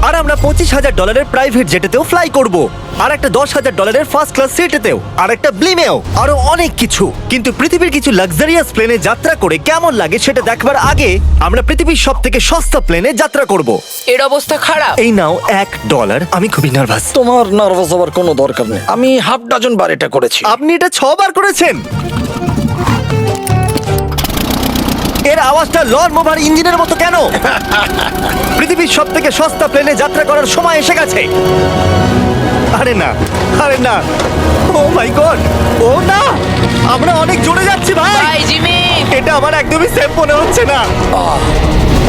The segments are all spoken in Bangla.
আর আমরা $25,000 প্রাইভেট জেটেতেও ফ্লাই করব, আর একটা $10,000 ফার্স্ট ক্লাস সিটেতেও, আর একটা ব্লিমেও, আরো অনেক কিছু। কিন্তু পৃথিবীর কিছু লাক্সারিয়াস প্লেনে যাত্রা করে কেমন লাগে সেটা দেখবার আগে আমরা পৃথিবীর সব থেকে সস্তা প্লেনে যাত্রা করব। এর অবস্থা খারাপ। এই নাও $1। আমি খুবই নার্ভাস। তোমার নার্ভাস হওয়ার কোনো দরকার নেই, আমি হাফ ডজন বার এটা করেছি। আপনি এটা 6 বার করেছেন। এর আওয়াজটা লন মোভার ইঞ্জিনের মতো কেন? পৃথিবীর সব থেকে সস্তা প্লেনে যাত্রা করার সময় এসে গেছে। আরে না, আরে না, ও মাই গড, ও না, আমরা অনেক জোরে যাচ্ছি ভাই। Bye Jimmy. এটা আমার একদমই সেফ মনে হচ্ছে না।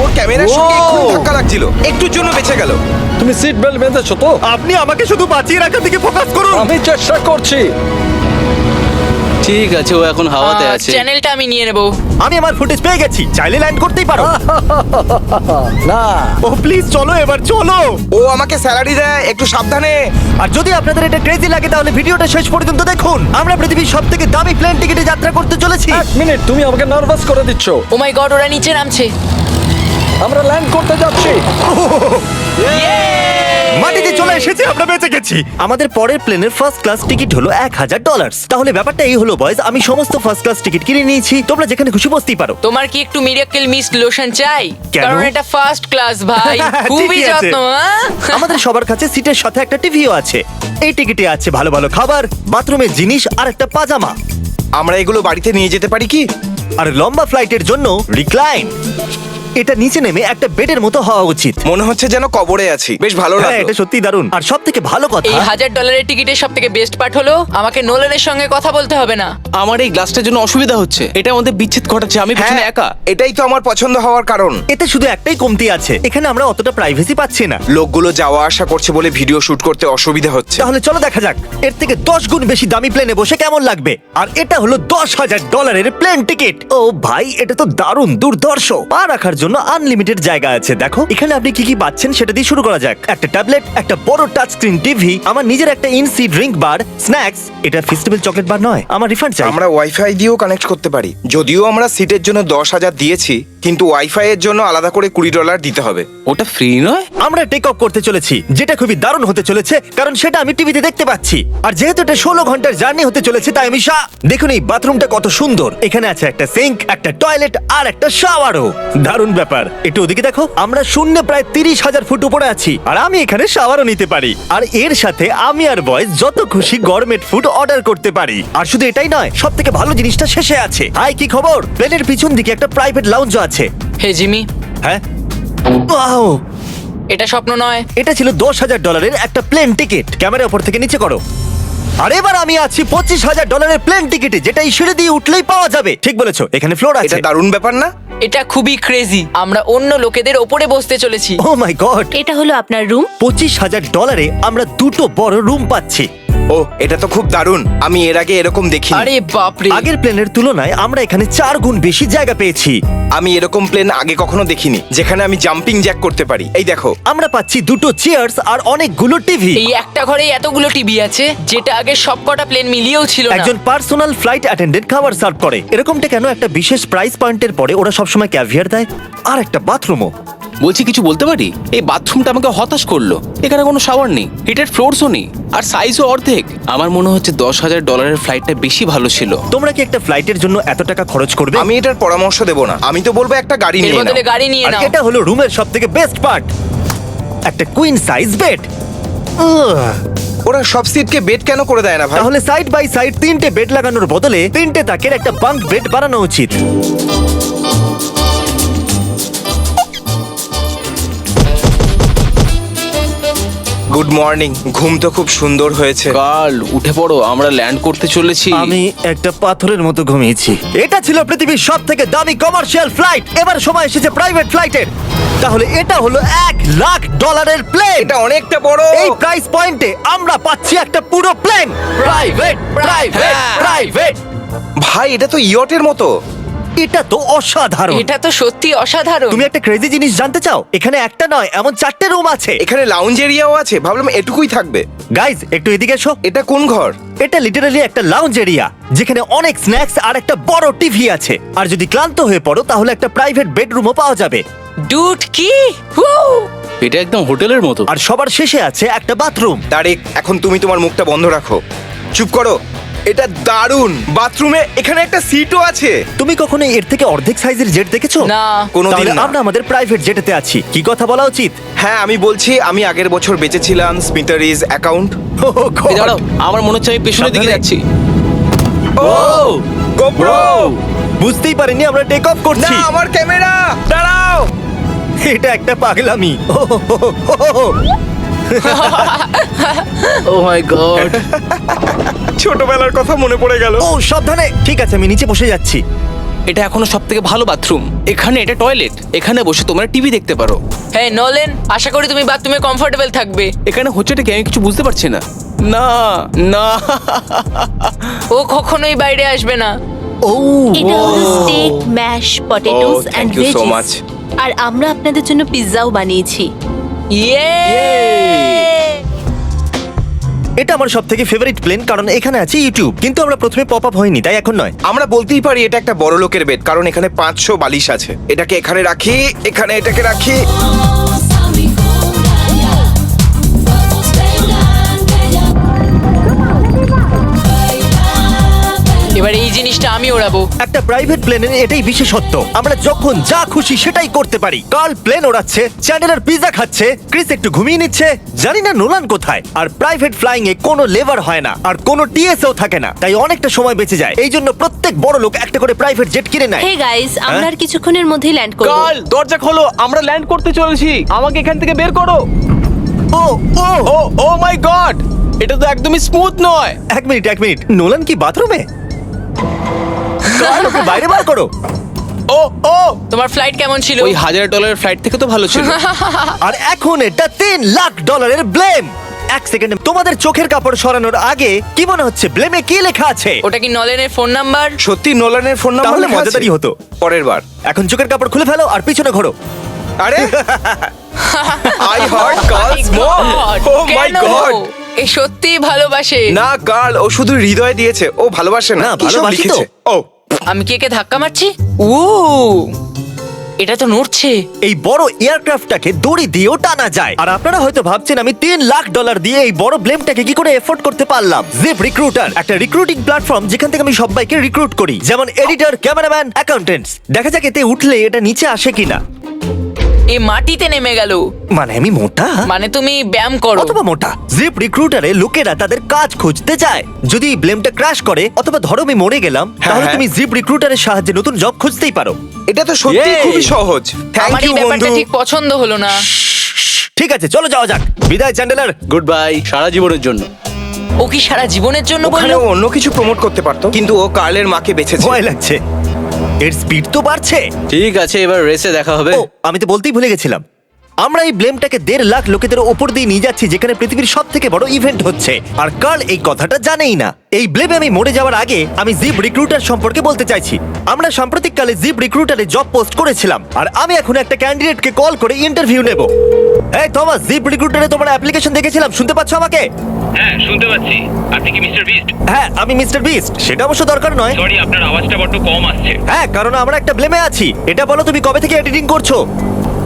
ওর ক্যামেরার সঙ্গে Wow! এক্ষুনি ধাক্কা লাগছিল, একটুর জন্য বেঁচে গেল। তুমি সিট বেল্ট বেঁধেছো তো? আপনি আমাকে শুধু বাঁচিয়ে রাখার দিকে ফোকাস করুন। আমি চেষ্টা করছি। ঠিক আছে, ও এখন হাওয়াতে আছে। চ্যানেলটা আমি নিয়ে নেব। আমি আমার ফুটেজ পেয়ে গেছি, চাইলে ল্যান্ড করতেই পারো। না, ও প্লিজ চলো, এবার চলো। ও আমাকে স্যালারি দেয়, একটু সাবধানে। আর যদি আপনাদের এটা ক্রেজি লাগে তাহলে ভিডিওটা শেষ পর্যন্ত দেখুন। আমরা পৃথিবীর সব থেকে দামি প্লেন টিকিটে যাত্রা করতে চলেছি। এক মিনিট, তুমি আমাকে নার্ভাস করে দিচ্ছ। ও মাই গড, ওরা নিচে নামছে। আমরা ল্যান্ড করতে যাচ্ছি। মাটিতে চলে এসেছি, আমরা বেঁচে গেছি। আমাদের পরের প্লেনের ফার্স্ট ক্লাস টিকিট হলো $1,000। তাহলে ব্যাপারটা এই হলো বয়স, আমি সমস্ত ফার্স্ট ক্লাস টিকিট কিনে নিয়েছি, তোমরা যেখানে খুশি বসতেই পারো। তোমার কি একটু মিরাকেল মিস্ট লোশন চাই? কেন? কারণ এটা ফার্স্ট ক্লাস ভাই, খুবই ঠিকই আছে। যত্ন। হ্যাঁ? আমাদের সবার কাছে সিটের সাথে একটা টিভিও আছে। এই টিকিটে আছে ভালো ভালো খাবার, বাথরুমের জিনিস আর একটা পাজামা। আমরা এগুলো বাড়িতে নিয়ে যেতে পারি কি? আর লম্বা ফ্লাইটের জন্য রিক্লাইন। এটা নিচে নেমে একটা বেডের মতো হওয়া উচিত। মনে হচ্ছে যেন কবরে আছি, বেশ ভালো হ্যাঁ, লাগলো। এটা সত্যি দারুণ। আর সব থেকে ভালো কথা, এই $1,000 টিকিটের সব থেকে বেস্ট পার্ট হলো আমাকে নোলানের সঙ্গে কথা বলতে হবে না। আমার এই গ্লাসটার জন্য অসুবিধা হচ্ছে, এটা আমাদের বিচ্ছেদ ঘটাচ্ছে। আমি পেছনে হ্যাঁ, একা। এটাই তো আমার পছন্দ হওয়ার কারণ। এতে শুধু একটাই কমতি আছে, এখানে আমরা অতটা প্রাইভেসি পাচ্ছি না। লোকগুলো যাওয়া আসা করছে বলে ভিডিও শুট করতে অসুবিধা হচ্ছে। তাহলে চলো দেখা যাক এর থেকে 10 গুণ বেশি দামি প্লেনে বসে কেমন লাগবে। আর এটা হলো $10,000 প্লেন টিকিট। ও ভাই, এটা তো দারুণ দুর্ধর্ষ। পা রাখার জন্য আনলিমিটেড জায়গা আছে। দেখো এখানে আপনি কি কি পাচ্ছেন সেটা দিয়ে শুরু করা যাক। একটা ট্যাবলেট, একটা বড় টাচ স্ক্রিন টিভি, আমার নিজের একটা ইনসি ড্রিঙ্ক বার, স্ন্যাক্স। এটা ফেস্টিভ্যাল চকলেট বার নয়, আমার রিফান্ড চাই। আমরা ওয়াইফাই দিয়েও কানেক্ট করতে পারি। যদিও আমরা সিটের জন্য 10,000 দিয়েছি, কিন্তু ওয়াইফাই এর জন্য আলাদা করে $20 দিতে হবে। ওটা ফ্রি নয়? আমরা টেক অফ করতে চলেছি, যেটা খুবই দারুণ হতে চলেছে, কারণ সেটা আমি টিভিতে দেখতে পাচ্ছি। আর যেহেতু এটা 16 ঘন্টার জার্নি হতে চলেছে, তাই আমি দেখুন এই বাথরুমটা কত সুন্দর। এখানে আছে একটা সিঙ্ক, একটা টয়লেট আর একটা শাওয়ারও। দারুণ ব্যাপার। একটু ওদিকে দেখো, আমরা শূন্য প্রায় 30,000 ফুট উপরে আছি, আর আমি এখানে শাওয়ারও নিতে পারি। আর এর সাথে আমি আর বয়স যত খুশি গরমেট ফুড অর্ডার করতে পারি। আর শুধু এটাই নয়, সব থেকে ভালো জিনিসটা শেষে আছে। হাই, কি খবর? প্লেনের পিছন দিকে একটা প্রাইভেট লাউঞ্জও আছে। হে জিমি, হ্যাঁ, ওয়াও, এটা স্বপ্ন নয়। এটা ছিল $10,000 একটা প্লেন টিকিট। ক্যামেরা উপর থেকে নিচে করো। আর এবার আমি আছি $25,000 প্লেন টিকিটে, যেটা এই সিঁড়ি দিয়ে উঠলেই পাওয়া যাবে। ঠিক বলেছো, এখানে ফ্লোর আছে। এটা দারুণ ব্যাপার না? এটা খুবই ক্রেজি। আমরা অন্য লোকেদের ওপরে বসতে চলেছি। ও মাই গড, এটা হলো আপনার রুম। $25,000 আমরা দুটো বড় রুম পাচ্ছি। ও, এটা তো খুব দারুণ। আমি এর আগে এরকম দেখিনি। আরে বাপরে। আগের প্লেনের তুলনায় আমরা এখানে 4 গুণ বেশি জায়গা পেয়েছি। আমি এরকম প্লেন আগে কখনো দেখিনি যেখানে আমি জাম্পিং জ্যাক করতে পারি। এই দেখো, আমরা পাচ্ছি দুটো চেয়ার্স আর অনেকগুলো টিভি। এই একটা ঘরে এতগুলো টিভি আছে, যেটা আগে সবকটা প্লেন মিলিয়েও ছিল না। একজন পার্সোনাল ফ্লাইট অ্যাটেন্ডেন্ট খাবার সার্ভ করে। এরকমটা কেন? একটা বিশেষ প্রাইস পয়েন্টের পরে ওরা সবসময় ক্যাভিয়ার দেয়। আর একটা বাথরুমও। বলছি, কিছু বলতে পারি? এই বাথরুমটা আমাকে হতাশ করলো। এখানে কোনো শাওয়ার নেই, হিটেড ফ্লোরসও নেই, আর সাইজও অর্ধেক। আমার মনে হচ্ছে $10,000 ফ্লাইটটা বেশি ভালো ছিল। তোমরা কি একটা ফ্লাইটের জন্য এত টাকা খরচ করবে? আমি এটার পরামর্শ দেব না। আমি তো বলবো একটা গাড়ি এর নিয়ে বদলে নাও। গাড়ি নিয়ে আর নাও। এটা হলো রুমের সবথেকে বেস্ট পার্ট, একটা কুইন সাইজ বেড। ওরা সব সিটকে বেড কেন করে দেয় না ভাই? তাহলে সাইড বাই সাইড 3টে বেড লাগানোর বদলে 3টে তাকের একটা বাঙ্ক বেড বানানো উচিত। Good morning. ঘুম তো খুব সুন্দর হয়েছে। কাল উঠে পড়ো, আমরা ল্যান্ড করতে চলেছি। আমি একটা পাথরের মতো ঘুমিয়েছি। এটা ছিল পৃথিবীর সব থেকে দামি কমার্শিয়াল ফ্লাইট। এবার সময় এসেছে প্রাইভেট ফ্লাইটের। তাহলে এটা হলো $1,00,000 প্লেন। এটা অনেকটা বড়। এই প্রাইস পয়েন্টে আমরা পাচ্ছি একটা পুরো প্লেন। Private, private, private. ভাই, এটা তো ইয়টের মতো। এটা তো অসাধারণ। এটা তো সত্যি অসাধারণ। তুমি একটা ক্রেজি জিনিস জানতে চাও? এখানে একটা নয়, এমন 4টে রুম আছে। এখানে লাউঞ্জ এরিয়াও আছে। ভাবলাম এটুকুই থাকবে। গাইজ, একটু এদিকে এসো। এটা কোন ঘর? এটা লিটারালি একটা লাউঞ্জ এরিয়া, যেখানে অনেক স্ন্যাক্স আর একটা বড় টিভি আছে। আর যদি ক্লান্ত হয়ে পড়ো তাহলে একটা প্রাইভেট বেডরুমও পাওয়া যাবে। ডুড কি? হু! এটা একদম হোটেলের মতো। আর সবার শেষে আছে একটা বাথরুম। তারিক, এখন তুমি তোমার মুখটা বন্ধ রাখো। চুপ করো। এটা দারুণ। বাথরুমে এখানে একটা সিটও আছে। তুমি কখনো এর থেকে অর্ধেক সাইজের জেট দেখেছো? না। কোনোদিন তাহলে না। আমরা আমাদের প্রাইভেট জেটেতে আছি, কি কথা বলা উচিত? হ্যাঁ, আমি বলছি আমি আগের বছর বেচেছিলাম স্মিটারিজ অ্যাকাউন্ট। এই দাঁড়াও, আমার মনে হচ্ছে আমি পেছনের দিকে সাবধানে। যাচ্ছি। ও গোপ্রো! বুঝতেই পারিনি আমরা টেক অফ না, করছি। আমার ক্যামেরা! দাঁড়াও! এটা একটা পাগলামি। ও মাই গড। ছোটবেলার কথা মনে পড়ে গেল। ও সাবধানে। ঠিক আছে, আমি নিচে বসে যাচ্ছি। এটা এখনো সবথেকে ভালো বাথরুম। এখানে এটা টয়লেট, এখানে বসে তোমরা টিভি দেখতে পারো। হ্যাঁ নোলেন, আশা করি তুমি বাথরুমে কমফোর্টেবল থাকবে। এখানে হচ্ছেটা কি আমি কিছু বুঝতে পারছি না। না না। ও কখনোই বাইরে আসবে না। ও এটা হলো steak, mash, potatoes Oh, and thank you so veggies. much. আর আমরা আপনাদের জন্য পিৎজাও বানিয়েছি। ইয়ে! এটা আমার সব থেকে ফেভারিট প্লেন, কারণ এখানে আছে ইউটিউব। কিন্তু আমরা প্রথমে পপ আপ হয়নি, তাই এখন নয়। আমরা বলতেই পারি এটা একটা বড় লোকের বেড, কারণ এখানে 500 বালিশ আছে। এটাকে এখানে রাখি, এখানে এটাকে রাখি। এবার এই জিনিসটা আমি ওড়াবো। একটা প্রাইভেট প্লেনের এটাই বিশেষত্ব, আমরা যখন যা খুশি সেটাই করতে পারি। কার্ল প্লেন ওড়াচ্ছে, চ্যান্ডেলার পিৎজা খাচ্ছে, ক্রিস একটু ঘুমিয়ে নিচ্ছে, জানি না নোলান কোথায়। আর প্রাইভেট ফ্লাইং এ কোনো লেবার হয় না, আর কোনো টিএসও থাকে না, তাই অনেকটা সময় বেঁচে যায়। এই জন্য প্রত্যেক বড় লোক একটা করে প্রাইভেট জেট কিনে নেয়। হে গাইস, আমরা আর কিছুক্ষণের মধ্যেই ল্যান্ড করব। কাল দরজা খোলো, আমরা ল্যান্ড করতে চলেছি। আমাকে এখান থেকে বের করো। ও ও ও ও মাই গড, এটা তো একদমই স্মুথ নয়। এক মিনিট, নোলান কি বাথরুমে? কার্ল, ওকে বাইরে বার করো। ও ও, তোমার ফ্লাইট কেমন ছিল? ওই $1000 ফ্লাইট থেকে তো ভালো ছিল। আর এখন এটা $3 লাখ ব্লেম। এক সেকেন্ডে তোমাদের চোখের কাপড় সরানোর আগে কি মনে হচ্ছে ব্লেমে কি লেখা আছে? ওটা কি নলেনের ফোন নাম্বার? সত্যি নোলানের ফোন নাম্বার তাহলে লেখা আছে? মজাদারই হতো। পরের বার। এখন চোখের কাপড় খুলে ফেলো আর পিছনে ঘোরো। আরে আই হার্ট কার্লস মম। ও মাই কেন? গড! এ সত্যিই ভালোবাসে। না কার্ল, ও শুধু হৃদয় দিয়েছে, ও ভালোবাসে না। না, কি সব ভালোবাসি তো। লিখেছে? ও আমি কি একে ধাক্কা মারছি? ও, এটা তো নড়ছে। এই বড় এয়ারক্রাফটটাকে দড়ি দিয়েও টানা যায়। আর আপনারা হয়তো ভাবছেন আমি $3 লাখ দিয়ে এই বড় ব্লেমটাকে কি করে এফোর্ড করতে পারলাম। জিপ রিক্রুটার একটা রিক্রুটিং প্ল্যাটফর্ম যেখান থেকে আমি সবাইকে রিক্রুট করি, যেমন এডিটর, ক্যামেরাম্যান, অ্যাকাউন্টেন্টস। দেখা যাক এতে উঠলে এটা নিচে আসে কিনা। এ মাটিতে নেমে গেল। মানে আমি মোটা মানে তুমি ব্যায়াম করো। অথবা মোটা। জিপ রিক্রুটারে লোকেরা তাদের কাজ খুঁজতে যায়। যদি এই ব্লেমটা ক্র্যাশ করে অথবা ধরো আমি মরে গেলাম, তাহলে হ্যাঁ। তুমি জিপ রিক্রুটারের সাহায্যে নতুন জব খুঁজতেই পারো। এটা তো সত্যি Yay! খুবই সহজ। থ্যাংক আমার এই ইউ ব্যাপারটা বন্ধু। ঠিক পছন্দ হলো না। ঠিক আছে, চলো যাওয়া যাক। বিদায় চ্যান্ডেলার। গুড বাই, সারা জীবনের জন্য। ও কি সারা জীবনের জন্য ওখানে বললো? ও অন্য কিছু প্রমোট করতে পারতো, কিন্তু ও কার্লের মাকে বেঁচেছে। ভয় লাগছে, এর স্পিড তো বাড়ছে। ঠিক আছে, এবার রেসে দেখা হবে। ও, আমি তো বলতেই ভুলে গেছিলাম, আমরা এই ব্লেমটাকে 1.5 লাখ লোকেদের ওপর দিয়ে নিয়ে যাচ্ছি, যেখানে পৃথিবীর সব থেকে বড় ইভেন্ট হচ্ছে। আর কার্ল এই কথাটা জানেই না। এই ব্লেমে আমি মরে যাওয়ার আগে আমি জিপ রিক্রুটার সম্পর্কে বলতে চাইছি। আমরা সাম্প্রতিককালে জিপ রিক্রুটারে জব পোস্ট করেছিলাম, আর আমি এখন একটা ক্যান্ডিডেটকে কল করে ইন্টারভিউ নেব। এই থমাস, জিপ রিক্রুটারে তোমার অ্যাপ্লিকেশন দেখেছিলাম, শুনতে পাচ্ছ আমাকে? হ্যাঁ শুনতে পাচ্ছি। আপনি কি মিস্টার বিস্ট? হ্যাঁ, আমি মিস্টার বিস্ট। সেটা অবশ্য দরকার নয়। সরি, আপনার আওয়াজটা বড্ড কম আসছে। হ্যাঁ, কারণ আমরা একটা ব্লেমে আছি। এটা বলো, তুমি কবে থেকে এডিটিং করছো?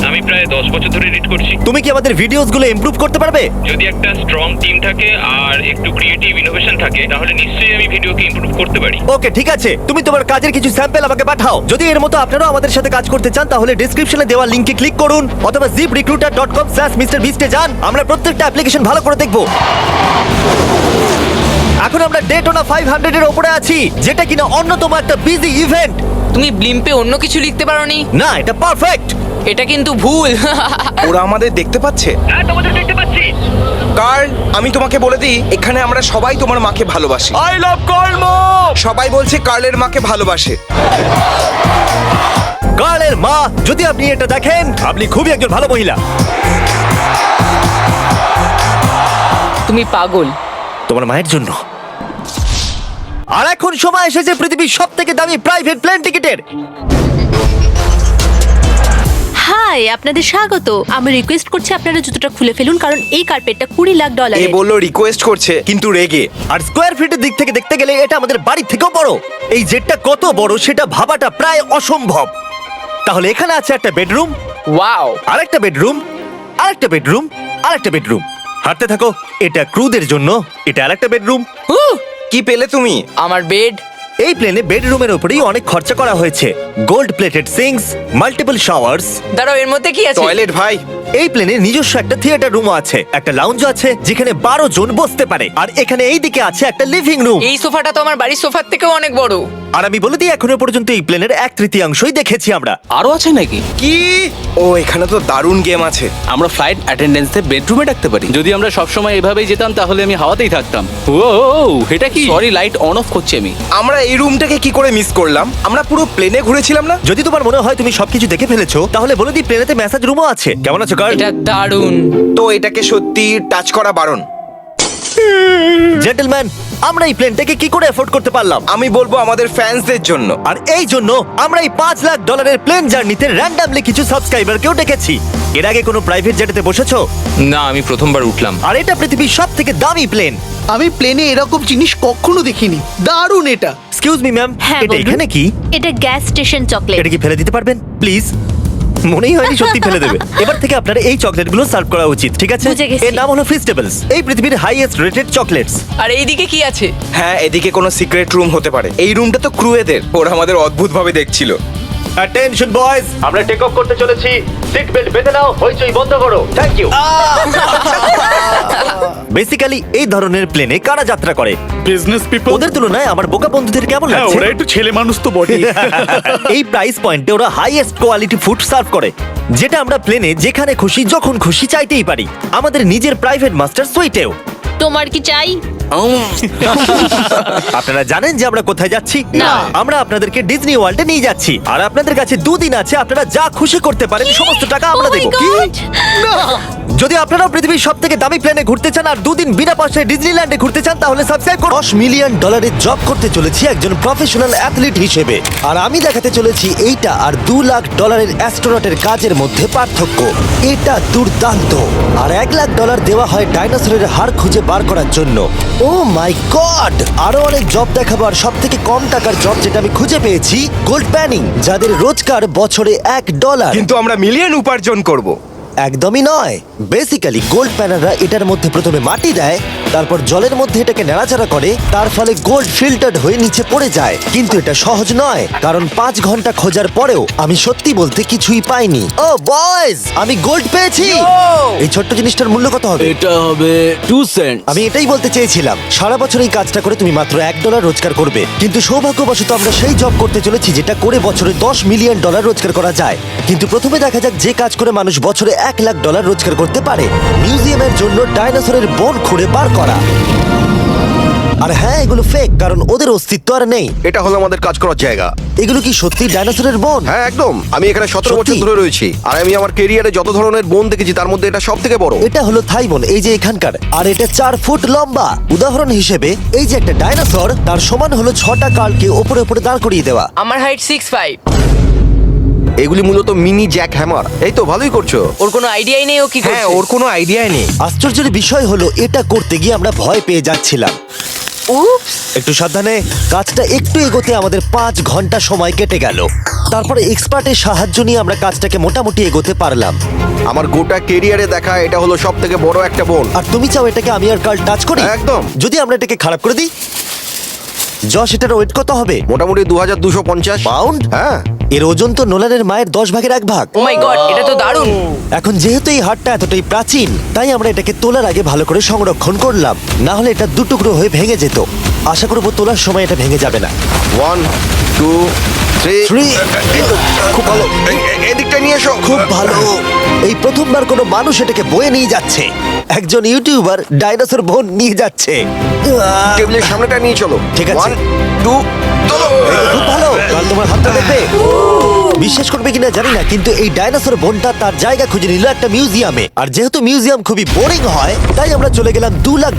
আমি প্রায় 10 বছর ধরে এডিট করছি। তুমি কি আমাদের ভিডিওসগুলো ইমপ্রুভ করতে পারবে? যদি একটা স্ট্রং টিম থাকে আর একটু ক্রিয়েটিভ ইনোভেশন থাকে, তাহলে নিশ্চয়ই আমি ভিডিওকে ইমপ্রুভ করতে পারি। ওকে, ঠিক আছে, তুমি তোমার কাজের কিছু স্যাম্পল আমাকে পাঠাও। যদি এর মতো আপনারাও আমাদের সাথে কাজ করতে চান, তাহলে ডেসক্রিপশনে দেওয়া লিংকে ক্লিক করুন অথবা ziprecruiter.com/MrBeast এ যান। আমরা প্রত্যেকটা অ্যাপ্লিকেশন ভালো করে দেখব। এখন আমরা ডেটোনা 500 এর উপরে আছি, যেটা কিনা অন্যতম একটা বিজি ইভেন্ট। তুমি ব্লিম্পে অন্য কিছু লিখতে পারোনি? না, এটা পারফেক্ট। এটা কিন্তু ভুল। ওরা আমাদের দেখতে পাচ্ছে। হ্যাঁ, তোমাদের দেখতে পাচ্ছি। কার্ল, আমি তোমাকে বলে দিই, এখানে আমরা সবাই তোমার মাকে ভালোবাসি। আই লাভ কর্ম। সবাই বলছে কার্লের মাকে ভালোবাসে। কার্লের মা, যদি আপনি এটা দেখেন, আপনি খুবই একজন ভালো মহিলা। তুমি পাগল। তোমার মায়ের জন্য। আর এখন সময় এসেছে পৃথিবীর সব থেকে দামি প্রাইভেট প্লেন টিকিটের। হাই, আপনাদের স্বাগত। আমি রিকোয়েস্ট করছি আপনারা জুতোটা খুলে ফেলুন, কারণ এই কার্পেটটা $20 লাখ। এ বললো রিকোয়েস্ট করছে, কিন্তু রেগে। আর স্কোয়ার ফিটের দিক থেকে দেখতে গেলে এটা আমাদের বাড়ির থেকেও বড়। এই জেটটা কত বড় সেটা ভাবাটা প্রায় অসম্ভব। তাহলে এখানে আছে একটা বেডরুম, ওয়াও। আরেকটা বেডরুম, আরেকটা বেডরুম, আরেকটা বেডরুম। হাঁটতে থাকো। এটা ক্রুদের জন্য, এটা আরেকটা বেডরুম। কি পেলে তুমি? আমার বেড। এই প্লেনে বেডরুমের উপরেই অনেক খরচা করা হয়েছে। Gold plated syncs, multiple showers. দাঁড়াও, এর মধ্যে কি আছে? টয়লেট ভাই। এই প্লেনে নিজস্ব একটা থিয়েটার রুমও আছে, একটা লাউঞ্জ আছে যেখানে 12 জন বসতে পারে, আর এখানে এই দিকে আছে একটা লিভিং রুম। এই সোফাটা তো আমার বাড়ির সোফার থেকেও অনেক বড়। আর আমি বলে দিই, এখনো পর্যন্ত এই প্লেনের 1/3 দেখেছি আমরা। আরো আছে নাকি? কি? ও এখানে তো দারুণ গেম আছে। আমরা ফ্লাইট অ্যাটেন্ডেন্সে বেডরুমে ডাকতে পারি। যদি আমরা সবসময় এভাবেই যেতাম তাহলে আমি হাওয়াতেই থাকতাম। ও এটা কি? সরি, লাইট অন অফ করছি আমি। আমরা এই রুমটাকে কি করে মিস করলাম? আমরা পুরো প্লেনে ঘুরেছিলাম না? যদি তোমার মনে হয় তুমি সবকিছু দেখে ফেলেছো, তাহলে বলে দিই প্লেনেতে ম্যাসাজ রুমও আছে। কেমন আছো কার্ল? এটা দারুণ। তো এটাকে সত্যি টাচ করা বারণ। জেন্টলম্যান, আমরা এই প্লেনটাকে কি করে এফোর্ড করতে পারলাম? আমি বলবো আমাদের ফ্যান্সদের জন্য। আর এই জন্য আমরা এই $5 লাখ প্লেন জার্নিতে র্যান্ডমলি কিছু সাবস্ক্রাইবারকেও ডেকেছি। এর আগে কোনো প্রাইভেট জেটেতে বসেছো? না, আমি প্রথমবার উঠলাম। আর এটা পৃথিবীর সব থেকে দামি প্লেন। আমি প্লেনে এরকম জিনিস কখনো দেখিনি। দারুণ এটা। এক্সকিউজ মি ম্যাম, হ্যাঁ, এটা বলুন। এখানে কি? এটা গ্যাস স্টেশন চকলেট। এটা কি ফেলে দিতে পারবেন প্লিজ? মনেই হয়নি সত্যি ফেলে দেবে। এবার থেকে আপনার এই চকলেটগুলো সার্ভ করা উচিত, ঠিক আছে? বুঝে গেছি। এর নাম হলো ফিস্টেবলস, এই পৃথিবীর হাইয়েস্ট রেটেড চকলেটস। আর এইদিকে কি আছে? হ্যাঁ, এদিকে কোনো সিক্রেট রুম হতে পারে। এই রুমটা তো ক্রুয়েদের। ওরা আমাদের অদ্ভুত ভাবে দেখছিল। অ্যাটেনশন বয়েজ, আমরা টেক অফ করতে চলেছি। সিট বেল্ট বেঁধে নাও, হইচই বন্ধ করো। Thank you. বেসিক্যালি এই ধরনের প্লেনে কারা যাত্রা করে? Business people. ওদের তুলনায় আমার বোকা বন্ধুদের কেমন হ্যাঁ, লাগছে? ওরা একটু ছেলে মানুষ তো বটে। এই প্রাইস পয়েন্টে ওরা হাইয়েস্ট কোয়ালিটি ফুড সার্ভ করে, যেটা আমরা প্লেনে যেখানে খুশি যখন খুশি চাইতেই পারি। আমাদের নিজের প্রাইভেট মাস্টার সুইটেও। তোমার কি চাই? আপনারা জানেন যে আমরা কোথায় যাচ্ছি? না। আমরা আপনাদেরকে ডিজনি ওয়ার্ল্ডে নিয়ে যাচ্ছি, আর আপনাদের কাছে 2 দিন আছে। আপনারা যা খুশি করতে পারেন, সমস্ত টাকা আমরা Oh my দেবো। God! যদি আপনারাও পৃথিবীর সব থেকে দামি প্লেনে ঘুরতে চান আর 2 দিন বিনা পয়সায় ডিজনিল্যান্ডে ঘুরতে চান, তাহলে সাবস্ক্রাইব করুন। $10 মিলিয়ন জব করতে চলেছি একজন প্রফেশনাল অ্যাথলিট হিসেবে, আর আমি দেখাতে চলেছি এইটা আর $2 লাখ অ্যাস্ট্রোনটের কাজের মধ্যে পার্থক্য। এটা দুর্দান্ত। আর $1 লাখ দেওয়া হয় ডাইনোসরের হাড় খুঁজে বার করার জন্য। ও মাই গড! আরো অনেক জব দেখাবো, আর সব থেকে কম টাকার জব যেটা আমি খুঁজে পেয়েছি, গোল্ড প্যানিং, যাদের রোজগার বছরে $1। কিন্তু আমরা মিলিয়ন উপার্জন করব। একদমই নয়। বেসিক্যালি গোল্ড প্যানাররা এটার মধ্যে প্রথমে মাটি দেয়, তারপর জলের মধ্যে এটাকে নাড়াচাড়া করে, তার ফলে গোল্ড ফিল্টার্ড হয়ে নিচে পড়ে যায়। কিন্তু এটা সহজ নয়, কারণ 5 ঘন্টা খোঁজার পরেও আমি সত্যি বলতে কিছুই পাইনি। ও বয়েজ, আমি গোল্ড পেয়েছি। এই ছোট্ট জিনিসটার মূল্য কত হবে? এটা হবে 2 সেন্ট। আমি এটাই বলতে চেয়েছিলাম। সারা বছর এই কাজটা করে তুমি মাত্র $1 রোজগার করবে, কিন্তু সৌভাগ্যবশত আমরা সেই জব করতে চলেছি যেটা করে বছরে $10 মিলিয়ন রোজগার করা যায়। কিন্তু প্রথমে দেখা যাক যে কাজ করে মানুষ বছরে $1 লাখ রোজগার করতে পারে। মিউজিয়ামের জন্য ডাইনোসরের বোন খুঁড়ে বার করা। আর হ্যাঁ, এগুলো ফেক, কারণ ওদের অস্তিত্ব আর নেই। এটা হলো আমাদের কাজ করার জায়গা। এগুলো কি সত্যি ডাইনোসরের বোন? হ্যাঁ একদম। আমি এখানে 17 বছর সত্যি? ধরে রয়েছি, আর আমি আমার ক্যারিয়ারে যত ধরনের বোন দেখেছি তার মধ্যে এটা সব থেকে বড়। এটা হলো থাই বোন, এই যে এখানকার, আর এটা 4 ফুট লম্বা। উদাহরণ হিসেবে এই যে একটা ডাইনোসর, তার সমান হলো 6টা কালকে ওপরে ওপরে দাঁড় করিয়ে দেওয়া। আমার হাইট 6'5". এগুলি মূলত মিনি জ্যাক হ্যামার। এই তো ভালোই করছো। ওর কোনো আইডিয়াই নেই ও কি হ্যাঁ, করছে। ওর কোনো আইডিয়াই নেই। আশ্চর্যের বিষয় হলো এটা করতে গিয়ে আমরা ভয় পেয়ে যাচ্ছিলাম। উপস। একটু সাবধানে। কাজটা একটু এগোতে আমাদের 5 ঘন্টা সময় কেটে গেল। তারপরে এক্সপার্টের সাহায্য নিয়ে আমরা কাজটাকে মোটামুটি এগোতে পারলাম। আমার গোটা ক্যারিয়ারে দেখা এটা হলো সব থেকে বড় একটা বোন। আর তুমি চাও এটাকে আমি আর কাল টাচ করি? একদম। যদি আমরা এটাকে খারাপ করে দিই? যশ, এটার ওয়েট কত হবে? মোটামুটি 2250 পাউন্ড? হ্যাঁ। এর ওজন তো নোলানের মায়ের 10 ভাগের 1 ভাগ। ও মাই গড, এটা তো দারুণ। এখন যেহেতু এই হাটটা এতটাই প্রাচীন, তাই আমরা এটাকে তোলার আগে ভালো করে সংরক্ষণ করলাম, না হলে এটা 2 টুকরো হয়ে ভেঙে যেত। আশা করবো তোলার সময় এটা ভেঙে যাবে না। 1 2 3 খুব ভালো, এদিকটা নিয়ে এসো। খুব ভালো। এই প্রথমবার কোনো মানুষ এটাকে বয়ে নিয়ে যাচ্ছে। একজন ইউটিউবার ডাইনোসর বোন নিয়ে যাচ্ছে। টেবিলের সামনেটা নিয়ে চলো। ঠিক আছে। 1 2 চলো। এই তো খুব ভালো। কাল তোমার হাতটা দেখবে। বিশ্বাস করবে কিনা জানি না, কিন্তু এই ডাইনোসর বোনটা তার জায়গা খুঁজে নিল একটা মিউজিয়ামে। আর যেহেতু মিউজিয়াম খুবই বোরিং হয়, তাই আমরা চলে গেলাম $2 লাখ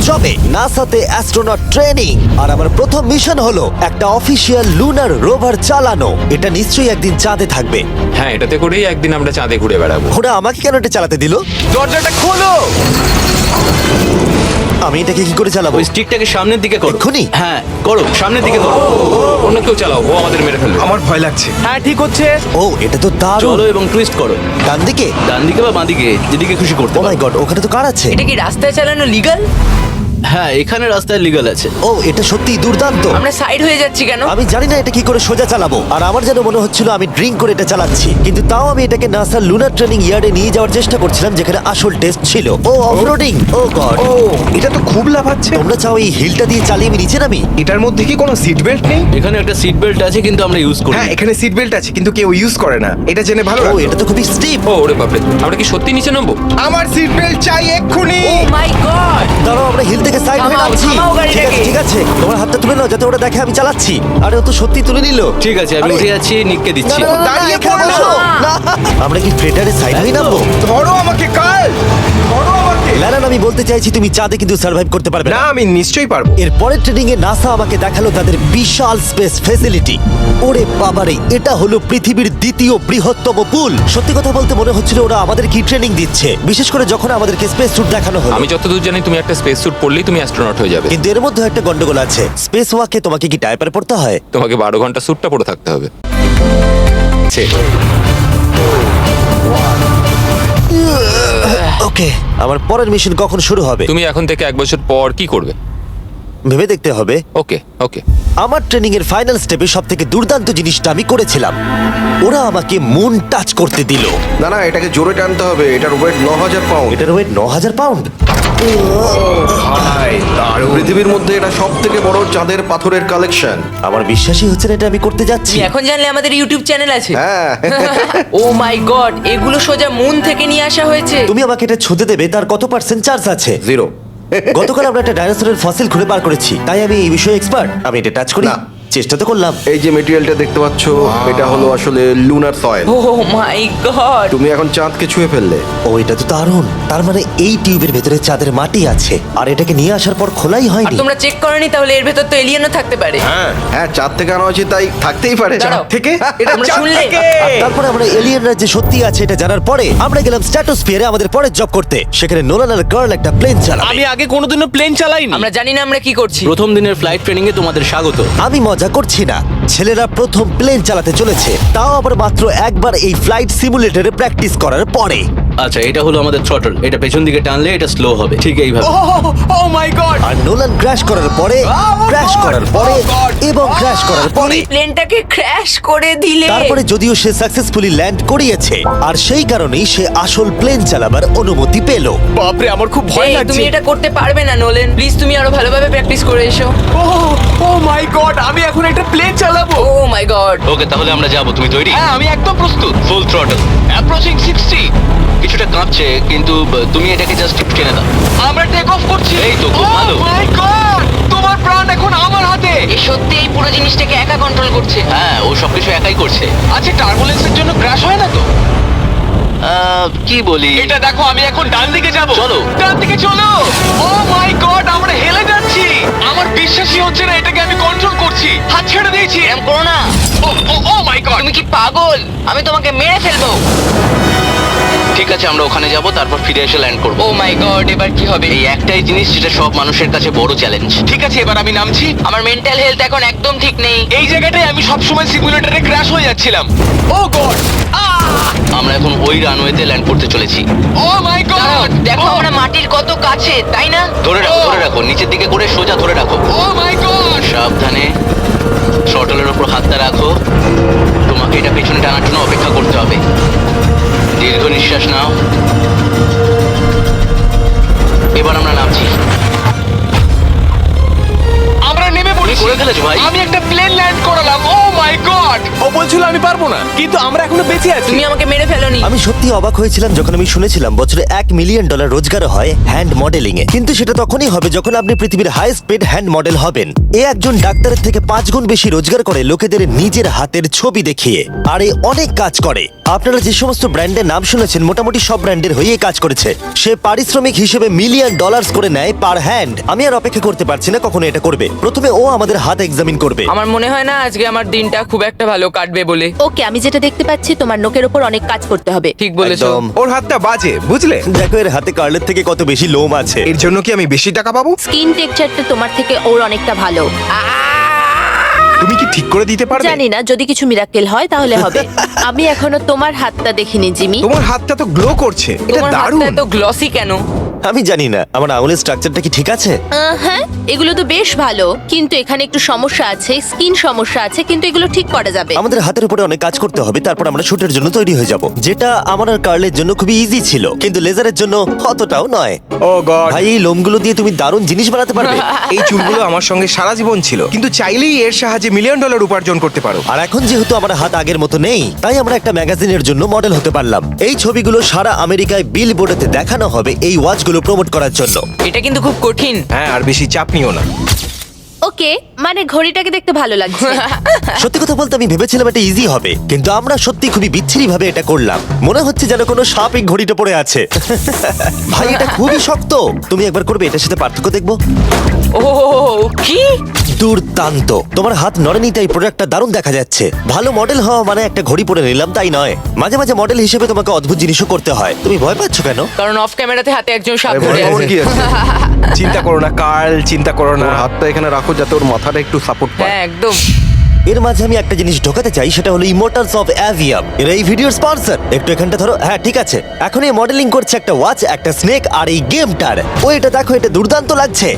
জবে, নাসাতে অ্যাস্ট্রোনট ট্রেনিং। আর আমার প্রথম মিশন হলো একটা অফিসিয়াল লুনার রোভার চালানো। এটা নিশ্চয়ই একদিন চাঁদে থাকবে। হ্যাঁ, এটাতে করেই একদিন আমরা চাঁদে ঘুরে বেড়াবো। ওরা আমাকে কেন এটা চালাতে দিল? দরজাটা খোলো। আমি এটাকে কি করে চালাবো? ওই স্টিকটাকে সামনের দিকে করো। এক্ষুনি? হ্যাঁ করো, সামনের দিকে করো। অন্য কেউ চালাও, ও আমাদের মেরে ফেলবে। আমার ভয় লাগছে। হ্যাঁ ঠিক হচ্ছে। ও এটা তো দারুণ। চলো এবং টুইস্ট করো, ডান দিকে? ডান দিকে বা বাঁ দিকে, যেদিকে খুশি করতে ও মাই পারো। গড, ওখানে তো কার আছে? এটা কি রাস্তায় চালানো লিগাল? হ্যাঁ এখানে রাস্তায় লিগাল আছে। ও এটা সত্যিই দুর্দান্ত। আমরা সাইড হয়ে যাচ্ছি কেন? আমি জানি না এটা কি করে সোজা চালাবো, আর আমার যেন মনে হচ্ছিল আমি ড্রিঙ্ক করে এটা চালাচ্ছি, কিন্তু তাও আমি এটাকে নাসার লুনার ট্রেনিং ইয়ার্ডে নিয়ে যাওয়ার চেষ্টা করছিলাম, যেখানে আসল টেস্ট ছিল। ও অফরোডিং, ও গড। ও এটা তো খুব লাফাচ্ছে। তোমরা চাও এই হিলটা দিয়ে চালিয়ে আমি নিচে নামি? এটার মধ্যে কি কোনো সিট বেল্ট নেই? এখানে একটা সিট বেল্ট আছে কিন্তু আমরা ইউজ করি হ্যাঁ না। এখানে সিট বেল্ট আছে কিন্তু কেউ ইউজ করে না, এটা জেনে ভালো ও লাগলো। এটা তো খুবই স্টিপ। ও ওরে বাপরে, আমরা কি সত্যি নিচে নামবো? আমার সিট বেল্ট চাই এক্ষুনি। ও মাই গড! দাঁড়াও, আমরা হিল থেকে সাইড হয়ে থামাও, নামছি। থামাও গাড়িটাকে। ঠিক আছে, ঠিক আছে, তোমার হাতটা তুলে নাও যাতে ওরা দেখে আমি চালাচ্ছি। আরে ও তো সত্যি তুলে নিল। ঠিক আছে আমি আরে, উঠে যাচ্ছি, নিককে না, দিচ্ছি। না, না, না, দাঁড়িয়ে এখানে পড়ো। বসো। না, আমরা কি ফ্রেটারে সাইড হয়ে নামবো? ধরো আমাকে কাল, ধরো আমাকে। ল্যানান, আমি বলতে চাইছি তুমি চাঁদে কিন্তু সার্ভাইভ করতে পারবে না না। আমি নিশ্চয়ই পারবো। এর পরের ট্রেনিং এ নাসা আমাকে দেখালো তাদের বিশাল স্পেস ফেসিলিটি। ওরে বাবারে, এটা হলো পৃথিবীর দ্বিতীয় বৃহত্তম পুল। সত্যি কথা বলতে মনে হচ্ছিল ওরা আমাদের কি ট্রেনিং দিচ্ছে, বিশেষ করে যখন আমাদেরকে স্পেস স্যুট দেখানো হলো। আমি যতদূর জানি তুমি একটা স্পেস স্যুট পরলেই তুমি অ্যাস্ট্রোনট হয়ে যাবে। কিন্তু এর মধ্যে একটা গন্ডগোল আছে। স্পেস ওয়াকে তোমাকে কি ডায়াপার পড়তে হয়? তোমাকে 12 ঘন্টা স্যুটটা পরে থাকতে হবে। ওকে, আমার পরের মিশন কখন শুরু হবে তুমি এখন থেকে 1 বছর পর কি করবে? ভেবে দেখতে হবে। ওকে ওকে। আমার ট্রেনিং এর ফাইনাল স্টেপে সব থেকে দুর্দান্ত জিনিসটা আমি করেছিলাম। ওরা আমাকে মুন টাচ করতে দিল। না না, এটাকে জোরে টানতে হবে। এটার ওয়েট 9000 পাউন্ড। এটার ওয়েট 9000 পাউন্ড। ভাই দারুণ। পৃথিবীর মধ্যে এটা সব থেকে বড় চাঁদের পাথরের কালেকশন। আমার বিশ্বাসই হচ্ছে না এটা আমি করতে যাচ্ছি। তুমি এখন জানলে আমাদের ইউটিউব চ্যানেল আছে? হ্যাঁ ও মাই গড, এগুলো সোজা মুন থেকে নিয়ে আসা হয়েছে। তুমি আমাকে এটা ছুঁতে দেবে, তার কত পার্সেন্ট চার্জ আছে? 0। গতকাল আমরা একটা ডাইনোসরের ফসিল খুঁজে বার করেছি, তাই আমি এই বিষয়ে এক্সপার্ট। আমি এটা টাচ করি না। চেষ্টা তো করলাম। এই যে মেটেরিয়ালটা দেখতে পাচ্ছ, এটা হলো আসলে লুনার সয়েল। ও মাই গড! তুমি এখন চাঁদকে ছুঁয়ে ফেললে। ও এটা তো দারুণ। তার মানে এই টিউবের ভেতরে চাঁদের মাটি আছে, আর এটাকে নিয়ে আসার পর খোলাই আর হয়নি। তোমরা চেক করনি তাহলে এর ভেতর তো এলিয়েনও থাকতে পারে। হ্যাঁ হ্যাঁ, চাঁদ থেকে আনা হয়েছে তাই থাকতেই পারে। দাঁড়াও। থেকে এটা তোমরা চাঁদ শুনলে? থেকে। আর তারপরে আমরা এলিয়েনরা যে সত্যি আছে এটা জানার পরে আমরা গেলাম স্ট্র্যাটোস্ফিয়ারে আমাদের পরের জব করতে। সেখানে নোলান আর গার্ল একটা প্লেন চালাবে। আমি আগে কোনোদিনও প্লেন চালাইনি। আমরা জানি না আমরা কি করছি। প্রথম দিনের ফ্লাইট ট্রেনিং এ তোমাদের স্বাগত। আমি মজা করছি না, ছেলেরা প্রথম প্লেন চালাতে চলেছে, তাও আবার মাত্র একবার এই ফ্লাইট সিমুলেটরে প্র্যাকটিস করার পরে। আচ্ছা এটা হলো আমাদের থ্রটল, এটা পেছন দিকে টানলে এটা স্লো হবে, ঠিক এইভাবে। ও মাই গড! আর নোলান ক্র্যাশ করার পরে, ক্র্যাশ করার পরে এবং ক্র্যাশ করার পরে, প্লেনটাকে ক্র্যাশ করে দিলে। তারপরে যদিও সে সাকসেসফুলি ল্যান্ড করিয়েছে, আর সেই কারণেই সে আসল প্লেন চালাবার অনুমতি পেল। বাপরে, আমার খুব ভয় এই, লাগছে। তুমি এটা করতে পারবে না নোলেন। প্লিজ তুমি আরো ভালোভাবে প্র্যাকটিস করে এসো। ও মাই গড, আমি এখন একটা প্লেন চালাবো। ও মাই গড! ওকে তাহলে আমরা যাবো, তুমি তৈরি? হ্যাঁ, আমি একদম প্রস্তুত। Full throttle, approaching 60। কিছুটা কাঁপছে কিন্তু তুমি এটাকে জাস্ট টেনে দাও। আমরা টেক অফ করছি। এই তো, খুব ভালো। মাই গড, তোমার প্রাণ এখন আমার হাতে। এ সত্যি এই পুরো জিনিসটাকে একা কন্ট্রোল করছে। হ্যাঁ ও সবকিছু একাই করছে। আচ্ছা, টার্বুলেন্সের জন্য ক্র্যাশ হয় না তো? কি বলি, এটা দেখো, আমি এখন ডান দিকে যাব। চলো। ডান দিকে চলো। ও মাই গড, আমরা হেলে যাচ্ছি। আমার বিশ্বাসই হচ্ছে না এটাকে আমি কন্ট্রোল করছি। হাত ছেড়ে দিয়েছি। এরম করো না। ও মাই গড। তুমি কি পাগল? আমি তোমাকে মেরে ফেলবো। ঠিক আছে আমরা ওখানে যাব, তারপর ফিরে এসে ল্যান্ড করব। ও মাই গড, এবার কি হবে? এই একটাই জিনিস যেটা সব মানুষের কাছে বড় চ্যালেঞ্জ। ঠিক আছে, এবার আমি নামছি। আমার মেন্টাল হেলথ এখন একদম ঠিক নেই। এই জায়গাটায় আমি সবসময় সিমুলেটরে ক্র্যাশ হয়ে যাচ্ছিলাম। ও গড! আমরা এখন ওই রানওয়েতে ল্যান্ড করতে চলেছি। ও মাই দাঁড়াও, গড! দেখো আমরা মাটির কত কাছে, তাই না? ধরে রাখো, নিচের দিকে করে সোজা ধরে রাখো। ও মাই গড! সাবধানে শটলের ওপর হাতটা রাখো। তোমাকে এটা পেছনে টানার জন্য অপেক্ষা করতে হবে। দীর্ঘ নিঃশ্বাস নাও। এবার আমরা নামছি। আমরা নেমে পড়েছি। করে ফেলেছো ভাই। আমি একটা প্লেন ল্যান্ড করালাম। ও মাই গড! ও বলছিল আমি পারবো না, কিন্তু আমরা এখনো বেঁচে আছি। তুমি আমাকে মেরে ফেলোনি। আমি সত্যি অবাক হয়েছিলাম যখন আমি শুনেছিলাম বছরে $1 মিলিয়ন রোজগার হয় হ্যান্ড মডেলিং এ। কিন্তু সেটা তখনই হবে যখন আপনি পৃথিবীর হাইস্ট পেড হ্যান্ড মডেল হবেন। এ একজন ডাক্তারের থেকে 5 গুণ বেশি রোজগার করে লোকেদের নিজের হাতের ছবি দেখিয়ে, আর এ অনেক কাজ করে। আপনারা যে সমস্ত ব্র্যান্ডের নাম শুনেছেন মোটামুটি সব ব্র্যান্ডের হয়েই কাজ করেছে। সে পারিশ্রমিক হিসেবে $1 মিলিয়ন করে নেয় পার হ্যান্ড। আমি আর অপেক্ষা করতে পারছি না কখনো এটা করবে। প্রথমে ও আমাদের হাত এক্সামিন করবে। আমার মনে হয় না আজকে আমার দিনটা খুব একটা ভালো কাটবে বলে। ওকে, আমি যেটা দেখতে পাচ্ছি তোমার নোকের ওপর অনেক কাজ করতে হবে। ঠিক বলেছো। একদম। ওর হাতটা বাজে, বুঝলে? দেখো এর হাতে কার্লের থেকে কত বেশি লোম আছে। এর জন্য কি আমি বেশি টাকা পাবো? স্কিন টেক্সচারটা তোমার থেকে ওর অনেকটা ভালো। তুমি কি ঠিক করে দিতে পারবে? জানি না, যদি কিছু মিরাকেল হয় তাহলে হবে। আমি এখনো তোমার হাতটা দেখিনি জিমি। তোমার হাতটা তো গ্লো করছে, এটা তোমার দারুণ। হাতটা এত গ্লসি কেন? আমি জানি না আমার আঙুলের স্ট্রাকচারটা কি ঠিক আছে। হ্যাঁ, এগুলো তো বেশ ভালো, কিন্তু এখানে একটু সমস্যা আছে, স্কিন সমস্যা আছে, কিন্তু এগুলো ঠিক করা যাবে। আমাদের হাতের উপরে অনেক কাজ করতে হবে, তারপর আমরা শুটের জন্য তৈরি হয়ে যাব, যেটা আমার আর কার্লের জন্য খুবই ইজি ছিল, কিন্তু লেজারের জন্য অতটাও নয়। ও গড, ভাই এই লোমগুলো দিয়ে তুমি দারুণ জিনিস বানাতে পারবে। এই চুলগুলো আমার সঙ্গে সারা জীবন ছিল, কিন্তু চাইলেই এর সাহায্যে $1 মিলিয়ন উপার্জন করতে পারো। আর এখন যেহেতু আমার হাত আগের মতো নেই, তাই আমরা একটা ম্যাগাজিনের জন্য মডেল হতে পারলাম। এই ছবিগুলো সারা আমেরিকায় বিলবোর্ডেতে দেখানো হবে এই ওয়াচগুলো প্রমোট করার জন্য। এটা কিন্তু খুব কঠিন। হ্যাঁ, আর বেশি চাপ নিও না। ওকে, মানে ঘড়িটাকে দেখতে ভালো লাগছে। সত্যি কথা বলতে আমি ভেবেছিলাম এটা ইজি হবে, কিন্তু আমরা সত্যি খুবই বিচ্ছিরি ভাবে এটা করলাম। মনে হচ্ছে যেন কোনো সাপ এই ঘড়িটা পড়ে আছে। ভাই এটা খুবই শক্ত। তুমি একবার করবে, এটার সাথে পার্থক্য দেখবো। ও কি দুর্দান্ত। তোমার হাত নড়েনি, তাই প্রোডাক্টটা দারুণ দেখা যাচ্ছে। ভালো মডেল হওয়া মানে একটা ঘড়ি পরে নিলাম তাই নয়, মাঝে মাঝে মডেল হিসেবে তোমাকে অদ্ভুত জিনিসও করতে হয়। তুমি ভয় পাচ্ছ কেন? কারণ অফ ক্যামেরাতে হাতে একজন সাপ ধরে ভয় পাওয়ার আছে। কি আছে? চিন্তা করো না কার্ল, চিন্তা করো না। ওর হাতটা এখানে রাখো যাতে ওর মাথাটা একটু সাপোর্ট পায়। হ্যাঁ একদম। এর মাঝে আমি একটা জিনিস ঢোকাতে চাই, সেটা হলো ইমোর্টালস অফ অ্যাভিয়াম। এরা এই ভিডিওর স্পন্সর। একটু এখানটা ধরো। হ্যাঁ ঠিক আছে। এখন এই মডেলিং করছে একটা ওয়াচ, একটা স্নেক আর এই গেমটার। ও এটা দেখো, এটা দুর্দান্ত লাগছে।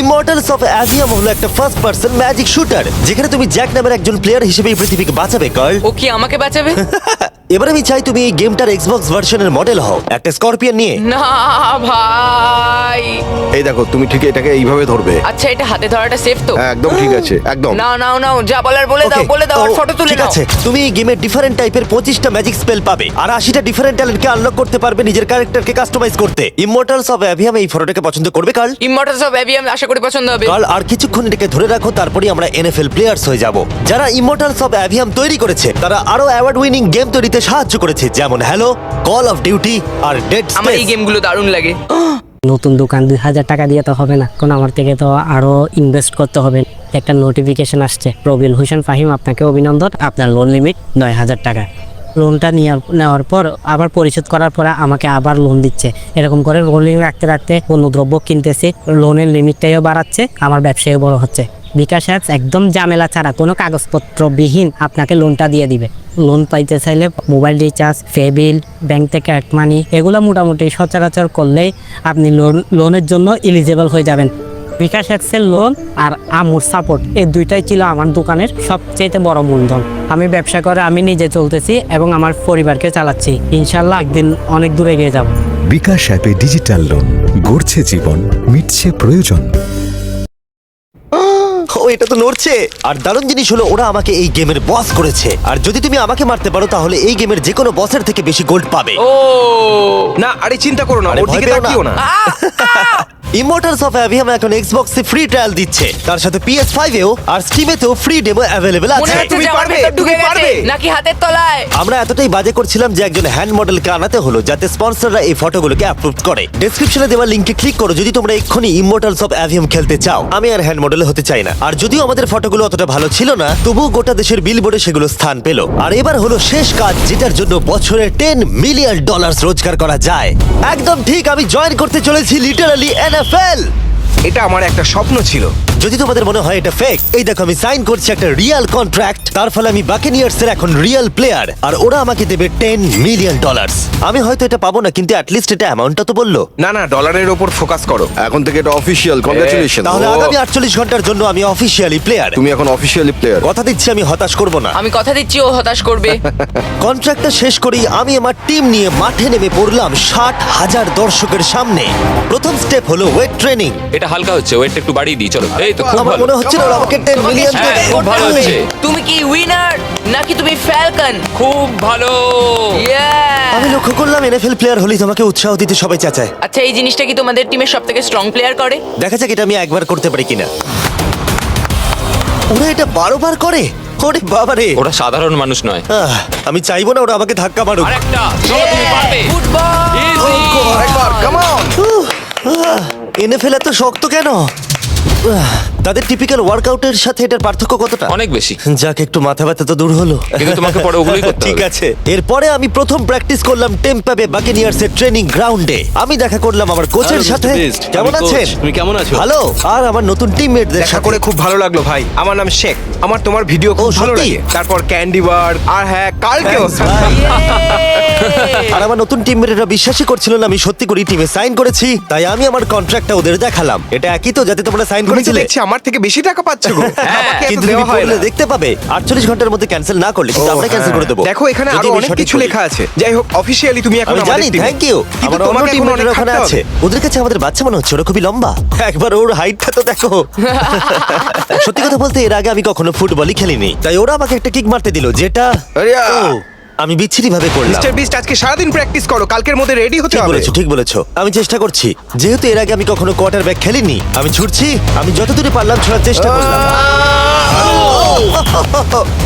ইমর্টালস অফ অ্যাভিয়াম হলো একটা ফার্স্ট পার্সন ম্যাজিক শুটার, যেখানে তুমি জ্যাক নামের একজন প্লেয়ার হিসেবে এই পৃথিবীকে বাঁচাবে কার্ল। ও কি আমাকে বাঁচাবে? এবার আমি চাই তুমি এই গেমটার এক্সবক্স ভার্সনের মডেল হও, একটা স্করপিয়ন নিয়ে। না ভাই। এই দেখো, তুমি ঠিক এটাকে এইভাবে ধরবে। আচ্ছা এটা হাতে ধরাটা সেফ তো? হ্যাঁ, একদম ঠিক আছে, একদম। নাও নাও নাও, যা বলার বলে দাও, Okay, বলে দাও, আর তো ফটো তুলে ঠিক নাও। আছে, তুমি এই গেমে ডিফারেন্ট টাইপের 25টা ম্যাজিক স্পেল পাবে আর 80টা ডিফারেন্ট ট্যালেন্টকে আনলক করতে পারবে নিজের ক্যারেক্টারকে কাস্টমাইজ করতে। ইমর্টালস অফ অ্যাভিয়াম এই ফটোটাকে পছন্দ করবে কার্ল? ইমমর্টালস অফ অ্যাভিয়াম আশা করি পছন্দ হবে। কার্ল, আর কিছুক্ষণ এটাকে ধরে রাখো, তারপরেই আমরা এনএফএল প্লেয়ার্স হয়ে যাব। যারা ইমর্টালস অফ অ্যাভিয়াম তৈরি করেছে তারা আরো অ্যাওয়ার্ড উইনিং গেম তৈরিতে সাহায্য করেছে, যেমন হ্যালো, কল অফ ডিউটি আর ডেড আমার এই স্পেস। গেমগুলো দারুণ লাগে। নতুন দোকান 2000 টাকা দিয়ে তো হবে না, কোন আমার থেকে তো আরো ইনভেস্ট করতে হবে। একটা নোটিফিকেশন আসছে, প্রবীণ হোসেন ফাহিম আপনাকে অভিনন্দন, আপনার লোন লিমিট 9000 টাকা। লোনটা নেওয়ার পর আবার পরিশোধ করার পরে আমাকে আবার লোন দিচ্ছে। এরকম করে লোন রাখতে রাখতে কোনো দ্রব্য কিনতেছি, লোনের লিমিটটাও বাড়াচ্ছে, আমার ব্যবসায়ও বড় হচ্ছে। বিকাশ অ্যাপস একদম ঝামেলা ছাড়া কোনো কাগজপত্র বিহীন আপনাকে লোনটা দিয়ে দিবে। লোন পাইতে চাইলে মোবাইল রিচার্জ, ফেবিল, ব্যাংক থেকে অ্যাড মানি, এগুলো মোটামুটি সচরাচর করলেই আপনি লোনের জন্য এলিজেবল হয়ে যাবেন। বিকাশ অ্যাপসের লোন আর আমুর সাপোর্ট, এই দুইটাই ছিল আমার দোকানের সবচেয়ে বড় মূলধন। আমি ব্যবসা করে আমি নিজে চলতেছি এবং আমার পরিবারকে চালাচ্ছি। ইনশাল্লাহ একদিন অনেক দূরে এগিয়ে যাব। বিকাশ অ্যাপে ডিজিটাল লোন গড়ছে জীবন, মিটছে প্রয়োজন। ও এটা তো নড়ছে। আর দারুণ জিনিস হলো ওরা আমাকে এই গেমের বস করেছে, আর যদি তুমি আমাকে মারতে পারো তাহলে এই গেমের যে কোনো বসের থেকে বেশি গোল্ড পাবে। ও না, আরে চিন্তা করো না, আরে ওর ভয় দিকে পেও না। তাকিও না। ইমর্টালস অফ অ্যাভিয়াম এখন এক্সবক্সে ফ্রি ট্রায়াল দিচ্ছে, তার সাথে PS5 এও আর স্টিমেতেও ফ্রি ডেমো অ্যাভেলেবল মনে আছে। হচ্ছে তুমি যে আমার পারবে, ভেতর ঢুকে তুমি গেছে পারবে। নাকি হাতের তলায়। আমরা এতটাই বাজে করছিলাম যে একজন হ্যান্ড মডেলকে আনাতে হলো, যাতে স্পন্সররা এই ফটোগুলোকে অ্যাপ্রুভ করে। ডেসক্রিপশনে দেওয়া লিংকে ক্লিক করো যদি তোমরা এক্ষুনি ইমর্টালস অফ অ্যাভিয়াম খেলতে চাও। আমি আর হ্যান্ড মডেল হতে চাই না, আর যদিও আমাদের ফটোগুলো অতটা ভালো ছিল না, তবুও গোটা দেশের বিলবোর্ডে সেগুলো স্থান পেল। আর এবার হলো শেষ কাজ, যেটার জন্য বছরে $10 মিলিয়ন রোজগার করা যায়। একদম ঠিক, আমি জয়েন করতে চলেছি লিটারালি NFL। এটা আমার একটা স্বপ্ন ছিল। যদি তোমাদের মনে হয় এটা ফেক, এই দেখো আমি সাইন করছি একটা রিয়েল কন্ট্রাক্ট। তার ফলে আমি বাকেনিয়ার্স এর এখন রিয়েল প্লেয়ার, আর ওরা আমাকে দেবে $10 মিলিয়ন। আমি হয়তো এটা পাবো না, কিন্তু অ্যাটলিস্ট এটা অ্যামাউন্টটা তো বললো। না না, ডলারের ওপর ফোকাস করো। এখন থেকে এটা অফিসিয়াল, কংগ্রাচুলেশন। তাহলে আগামী 48 ঘন্টার জন্য আমি অফিসিয়ালি প্লেয়ার। তুমি এখন অফিসিয়ালি প্লেয়ার। কথা দিচ্ছি আমি হতাশ করব না। আমি কথা দিচ্ছি ও হতাশ করবে। কন্ট্রাক্টটা শেষ করেই আমি আমার টিম নিয়ে মাঠে নেমে পড়লাম 60,000 দর্শকের সামনে। প্রথম স্টেপ হলো ওয়েট ট্রেনিং। এটা হালকা হচ্ছে, ওয়েটটা একটু বাড়িয়ে দিই চলো। এই তো খুব আমার ভালো। মনে হচ্ছে না ওরা আমাকে 10 মিলিয়ন তোমাকে দেবে। শেষ খুব ভালো করতে হবে। হচ্ছে। তুমি কি উইনার নাকি তুমি ফ্যালকন? খুব ভালো। আমি লক্ষ্য করলাম NFL প্লেয়ার হলেই তোমাকে উৎসাহ দিতে সবাই চাচায়। আচ্ছা এই জিনিসটা কি তোমাদের টিমের সবথেকে স্ট্রং প্লেয়ার করে? দেখা যাক এটা আমি একবার করতে পারি কিনা। ওরা এটা 12 বার করে। ওরে বাবারে, ওরা সাধারণ মানুষ নয়। আমি চাইবো না ওরা আমাকে ধাক্কা মারুক। আরেকটা, চলো তুমি পারবে। ফুটবল। Easy! আরেকবার, কাম অন। NFL এত শক্ত কেন? তাদের টিপিক্যাল ওয়ার্কআউটের সাথে এটার পার্থক্য কতটা? অনেক বেশি। যাক, একটু মাথা ব্যথা তো দূর হলো। কিন্তু তোমাকে পরে ওগুলোই করতে ঠিক হবে। আছে। এরপরে আমি প্রথম প্র্যাকটিস করলাম টেম্পা বে বাকেনিয়ার্স এর ট্রেনিং গ্রাউন্ডে। আমি দেখা করলাম আমার কোচের সাথে। কেমন আছেন? তুমি কেমন আছো? ভালো। আর আমার নতুন টিমমেটদের দেখা সাথে করে খুব ভালো লাগলো ভাই। আমার নাম শেখ। আমার তোমার ভিডিও খুব ভালো সত্যি? লাগে। তারপর ক্যান্ডি বার আর হ্যাঁ কালকেও আর আমার নতুন টিমমেটরা বিশ্বাসই করছিল না আমি সত্যি করে টিমে সাইন করেছি। তাই আমি আমার কন্ট্রাক্টটা ওদের দেখালাম। এটা একই তো যাতে তোমরা সাইন তুমি তো করেছিলে? দেখছি আমার থেকে বেশি টাকা পাচ্ছ গো। আমাকে এত কিন্তু তুমি দেওয়া হয় পড়লে না। দেখতে পাবে 48 ঘন্টার মধ্যে ক্যান্সেল না করলে কিন্তু ও, আমরা ক্যান্সেল হ্যাঁ। করে দেবো। দেখো এখানে যদি আরো আমি অনেক সঠিক কিছু বলি। লেখা আছে। যাই হোক অফিশিয়ালি তুমি এখন আমি আমাদের জানি, টিমে। Thank you. কিন্তু আমার অন্য তোমাকে এখন টিমমেটরা অনেক ওখানে খাটতে আছে। হবে। ওদের কাছে আমাদের বাচ্চা মনে হচ্ছে, ওরা খুবই লম্বা। একবার ওর হাইটটা তো দেখো। সত্যি কথা বলতে এর আগে আমি কখনো ফুটবলই খেলিনি, তাই ওরা আমাকে একটা কিক মারতে দিল যেটা আরিয়া! ও, আমি বিচ্ছিরি ভাবে করলাম। মিস্টার বিস্ট আজকে সারাদিন প্র্যাকটিস করো, কালকের মধ্যে রেডি হতে ঠিক হবে। বলেছো, ঠিক বলেছো। আমি চেষ্টা করছি। যেহেতু এর আগে আমি কখনো কোয়ার্টার ব্যাক খেলিনি, আমি ছুটছি। আমি যতদূর পারলাম ছোড়ার চেষ্টা করলাম।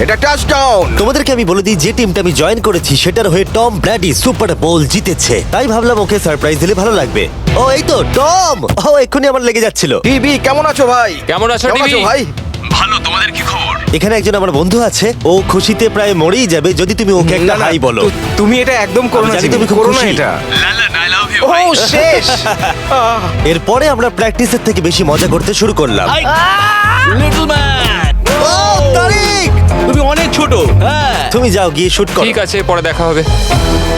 এটা টাচডাউন। তোমাদেরকে আমি বলে দিই যে টিমটা আমি জয়েন করেছি সেটার হয়ে টম ব্র্যাডি সুপার বোল জিতেছে। তাই ভাবলাম ওকে সারপ্রাইজ দিলে ভালো লাগবে। ও এই তো টম। ও এক্ষুনি আমার লেগে যাচ্ছিল। টিভি কেমন আছো ভাই? কেমন আছো টিভি? ভাই? ভালো, তোমাদের কি খবর? এখানে একজন আমার বন্ধু আছে, ও খুশিতে প্রায় মরেই যাবে যদি তুমি ওকে একটা না, না, হাই বলো। তুমি এটা একদম করো আমি না, জানি জিমি, তুমি খুব করো না খুশি। এটা। লালা আই লাভ ইউ। ও শেষ। এরপরে আমরা প্র্যাকটিসের থেকে বেশি মজা করতে শুরু করলাম। লিটল ম্যান, ও তারিক, তুমি অনেক ছোট। হ্যাঁ, তুমি যাও গিয়ে শুট করো। ঠিক আছে, পরে দেখা হবে।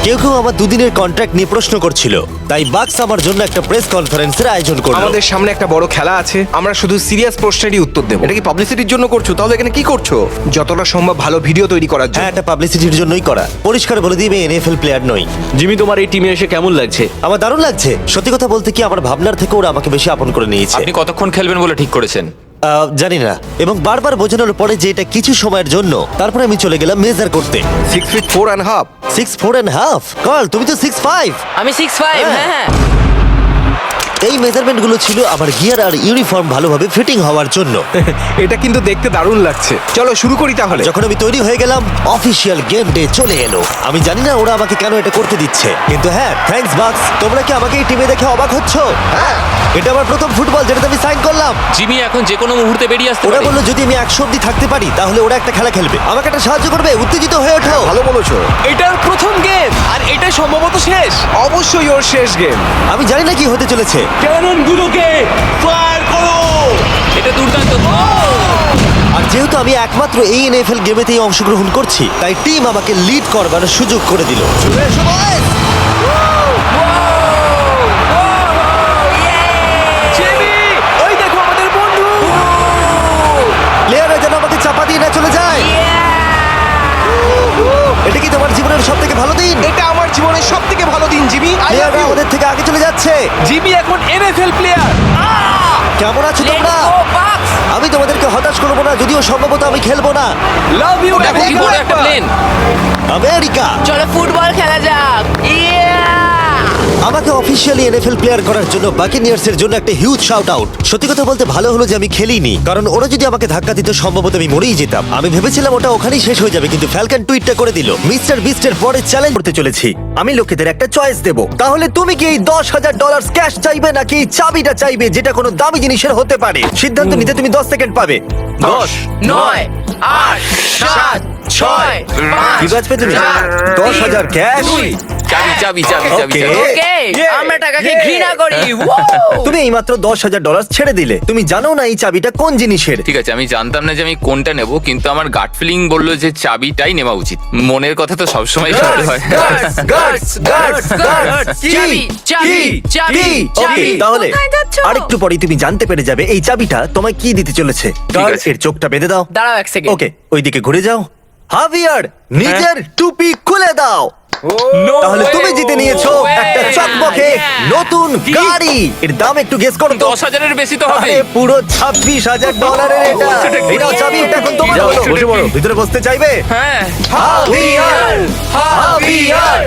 কেউ কেউ আমার দুদিনের কন্ট্রাক্ট নিয়ে প্রশ্ন করছিল, তাই বাক্স আমার জন্য একটা প্রেস কনফারেন্সের আয়োজন করলো। আমাদের সামনে একটা বড় খেলা আছে, আমরা শুধু সিরিয়াস প্রশ্নেরই উত্তর দেবো। এটা কি পাবলিসিটির জন্য করছো? তাহলে এখানে কি করছো? যতটা সম্ভব ভালো ভিডিও তৈরি করার জন্য। হ্যাঁ, এটা পাবলিসিটির জন্যই করা। পরিষ্কার বলে দিই আমি এনএফএল প্লেয়ার নই। জিমি, তোমার এই টিমে এসে কেমন লাগছে? আমার দারুণ লাগছে। সত্যি কথা বলতে কি, আমার ভাবনার থেকে ওরা আমাকে বেশি আপন করে নিয়েছে। আপনি কতক্ষণ খেলবেন বলে ঠিক করেছেন? জানি না, এবং বারবার বোঝানোর পরে যে এটা কিছু সময়ের জন্য, তারপরে আমি চলে গেলাম মেজার করতে। 6 feet 4.5। 6'4.5"? কল, তুমি তো 6'5". আমি 6'5", হ্যাঁ। হ্যাঁ। এই মেজারমেন্ট গুলো ছিল আমার গিয়ার আর ইউনিফর্ম ভালোভাবে ফিটিং হওয়ার জন্য। এটা কিন্তু দেখতে দারুণ লাগছে। চলো শুরু করি তাহলে। যখন আমি তৈরি হয়ে গেলাম, অফিসিয়াল গেম ডে চলে এলো। আমি জানি না ওরা আমাকে কেন এটা করতে দিচ্ছে, কিন্তু হ্যাঁ, থ্যাঙ্কস বাক্স। তোমরা কি আমাকে এই টিমে দেখে অবাক হচ্ছ? হ্যাঁ, এটা আমার প্রথম ফুটবল যেটাতে আমি সাইন করলাম। জিমি এখন যে কোনো মুহূর্তে বেরিয়ে আসতে ওরা পারে। বললো যদি আমি 100 অব্দি থাকতে পারি তাহলে ওরা একটা খেলা খেলবে, আমাকে একটা সাহায্য করবে। উত্তেজিত হয়ে ওঠো। ভালো বলেছো। এটার প্রথম গেম আর এটা সম্ভবত শেষ। অবশ্যই ওর শেষ গেম। আমি জানি না কি হতে চলেছে। ক্যাননগুলোকে ফায়ার করো। এটা দুর্দান্ত। আর যেহেতু আমি একমাত্র এই এনএফএল গেমেতেই অংশগ্রহণ করছি, তাই টিম আমাকে লিড করবার সুযোগ করে দিল। জিমি, ওই দেখো আমাদের বন্ধু। প্লেয়াররা যেন আমাকে চাপা দিয়ে না চলে যায়। এটা কি তোমার জীবনের সব থেকে ভালো দিন? এটা আমার জীবনের সবথেকে ভালো দিন, জিমি। I love প্লেয়াররা you। আমাদের থেকে আগে চলে যাচ্ছে। জিমি এখন এনএফএল প্লেয়ার। কেমন আছো তোমরা? Let's go, Bucks! আমি তোমাদেরকে হতাশ করবো না, যদিও সম্ভবত আমি খেলবো না। Love you. দেখো কি বড় একটা প্লেন। আমেরিকা চলো ফুটবল খেলা যাক। আমাকে অফিসিয়ালি এনএফএল প্লেয়ার করার জন্য বাকেনিয়ার্স এর জন্য একটা হিউজ শাউট আউট। সত্যি কথা বলতে ভালো হলো যে আমি খেলিনি, কারণ ওরা যদি আমাকে ধাক্কা দিত সম্ভবত আমি মরেই যেতাম। আমি ভেবেছিলাম ওটা ওখানেই শেষ হয়ে যাবে, কিন্তু ফ্যালকন টুইটটা করে দিল। মিস্টার বিস্টের পরে চ্যালেঞ্জ করতে চলেছি। আমি লোকেদের একটা চয়েস দেব। তাহলে তুমি কি এই $10,000 ক্যাশ চাইবে নাকি এই চাবিটা চাইবে, যেটা কোনো দামি জিনিসের হতে পারে? সিদ্ধান্ত নিতে তুমি 10 সেকেন্ড পাবে। 10, 9, 8, 7, 6, কি 5, বাজবে তুমি? 10,000 ক্যাশ। চাবি চাবি চাবি চাবি Okay. চাবি। ওকে, আমরা টাকাকে ঘৃণা করি। তুমি এইমাত্র $10,000 ছেড়ে দিলে। তুমি জানো না এই চাবিটা কোন জিনিসের। ঠিক আছে, আমি জানতাম না যে আমি কোনটা নেব, কিন্তু আমার গাট ফিলিং বললো যে চাবিটাই নেওয়া উচিত। মনের কথা তো সবসময় শুনতে হয়। চাবি, চাবি, চাবি, চাবি। Okay, তাহলে কোথায় যাচ্ছ? আরেকটু পরেই তুমি জানতে পেরে যাবে এই চাবিটা তোমায় কি দিতে চলেছে। গার্ড, আছে। এর চোখটা বেঁধে দাও। দাঁড়াও এক সেকেন্ড। ওকে, ওইদিকে ঘুরে যাও। হাভিয়ার, নিজের টুপি খুলে দাও। তাহলে তুমি জিতে নিয়েছো একটা চকমকে নতুন গাড়ি। এর দাম একটু গেস করো তো। 10,000-এর বেশি তো হবে। আরে পুরো $26,000 এটা। এটাও চাবি, এটা এখন তোমার যাও, হলো। বসে পড়ো। ভিতরে বসতে চাইবে? হ্যাঁ, হাভিয়ার, হাভিয়ার।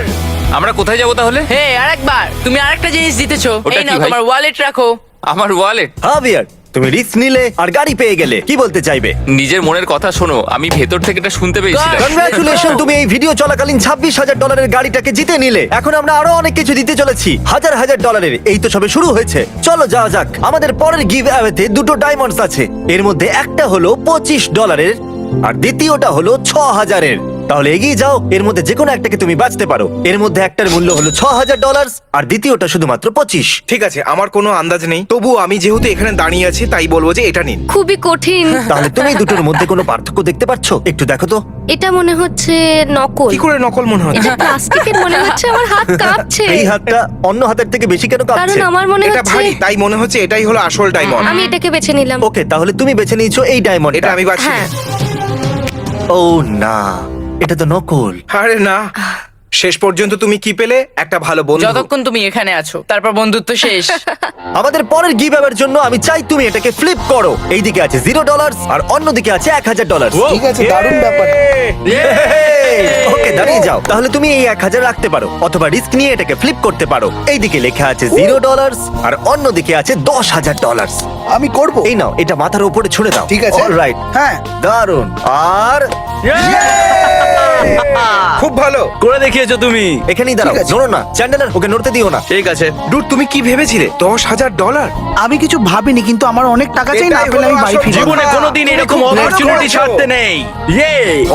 আমরা কোথায় যাব তাহলে? হে, আরেকবার তুমি আরেকটা জিনিস জিতেছো। ওটা এই কি নাও ভাই? তোমার ওয়ালেট রাখো। আমার ওয়ালেট। হাভিয়ার, তুমি রিস্ক নিলে আর গাড়ি পেয়ে গেলে। কি বলতে চাইবে? নিজের মনের কথা শোনো, আমি ভেতর থেকে এটা শুনতে পেয়েছিলাম। কনগ্রাচুলেশন, তুমি এই ভিডিও চলাকালীন $26,000 গাড়িটাকে জিতে নিলে। এখন আমরা আরো অনেক কিছু দিতে চলেছি, হাজার হাজার ডলারের। এই তো সবে শুরু হয়েছে। চলো যাওয়া যাক। আমাদের পরের গিভ অ্যাওয়েতে দুটো ডায়মন্ডস আছে। এর মধ্যে একটা হলো $25 আর দ্বিতীয়টা হলো 6,000। তাহলে এগিয়ে যাও, এর মধ্যে যে কোনো একটাকে তুমি বাঁচতে পারো। এর মধ্যে একটার মূল্য হলো $6,000 আর দ্বিতীয়টা শুধুমাত্র 25। ঠিক আছে, আমার কোনো আন্দাজ নেই, তবু আমি যেহেতু এখানে দাঁড়িয়ে আছি তাই বলবো যে এটা নিন। খুবই কঠিন। তাহলে তুমি দুটোর মধ্যে কোনো পার্থক্য দেখতে পাচ্ছ? একটু দেখো তো। এটা মনে হচ্ছে নকল। কি করে নকল মনে হচ্ছে? এটা প্লাস্টিকের মনে হচ্ছে। আমার হাত কাঁপছে। এই হাতটা অন্য হাতের থেকে বেশি কেন কারণ কাঁপছে? আমার মনে এটা হচ্ছে ভারী, তাই মনে হচ্ছে এটাই হলো আসল ডায়মন্ড। আমি এটাকে বেছে নিলাম। ওকে, তাহলে তুমি বেছে নিয়েছো এই ডায়মন্ড। এটা আমি বাছি। হ্যাঁ। ও না, এটা তো নকল। আরে না, শেষ পর্যন্ত তুমি কি পেলে? একটা ভালো বন্ধু। যতক্ষণ তুমি এখানে আছো তারপর বন্ধুত্ব শেষ। আমাদের পরের গিভ অ্যাওয়ের জন্য আমি চাই তুমি এটাকে ফ্লিপ করো। এইদিকে আছে $0 আর অন্যদিকে আছে $1,000। ঠিক আছে, দারুণ ব্যাপার। ওকে, দাঁড়িয়ে যাও। তাহলে তুমি এই 1,000 রাখতে পারো অথবা রিস্ক নিয়ে এটাকে ফ্লিপ করতে পারো। এইদিকে লেখা আছে $0 আর অন্যদিকে আছে $10,000। আমি করব। এই নাও, এটা মাথার উপরে ছুড়ে দাও। ঠিক আছে। অলরাইট, হ্যাঁ, দারুন। আর খুব ভালো করে দেখিয়েছো তুমি। এখানেই দাঁড়াও, ঠিক আছে। নড়ো না। চ্যান্ডেলার, ওকে নড়তে দিও না। ঠিক আছে। ডুড, তুমি কি ভেবেছিলে? $10,000? আমি কিছু ভাবিনি, কিন্তু আমার অনেক টাকা চাই, না এটাই পেলে আমি হলো বাড়ি আসল ফিরে জীবনে কোনোদিন এরকম অপরচুনিটি ছাড়তে নেই।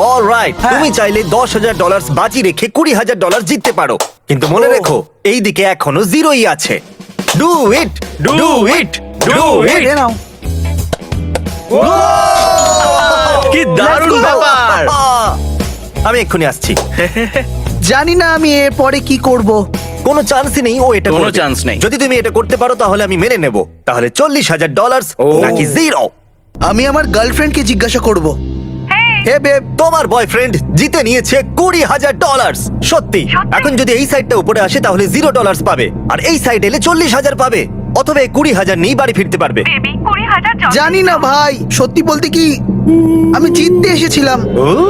অলরাইট, তুমি চাইলে $10,000 বাজি রেখে $20,000 জিততে পারো, কিন্তু মনে রেখো এই দিকে এখনো 0ই আছে। Do it, do it, do it. এ নাও। কি দারুণ ব্যাপার। আমি এক্ষুনি আসছি। জানি না আমি এর পরে কি করব। কোনো চান্সই নেই ও এটা কোনো করবে। chance নেই। যদি তুমি এটা করতে পারো তাহলে আমি মেনে নেব। তাহলে $40,000 নাকি 0? আমি আমার গার্লফ্রেন্ডকে জিজ্ঞাসা করব। হে বেব, তোমার বয়ফ্রেন্ড জিতে নিয়েছে $20,000। সত্যি? এখন যদি এই সাইডটা উপরে আসে তাহলে $0 পাবে, আর এই সাইড এলে 40,000 পাবে, অথবা 20,000 নিয়ে বাড়ি ফিরতে পারবে। জানি না ভাই, সত্যি বলতে কি আমি জিততে এসেছিলাম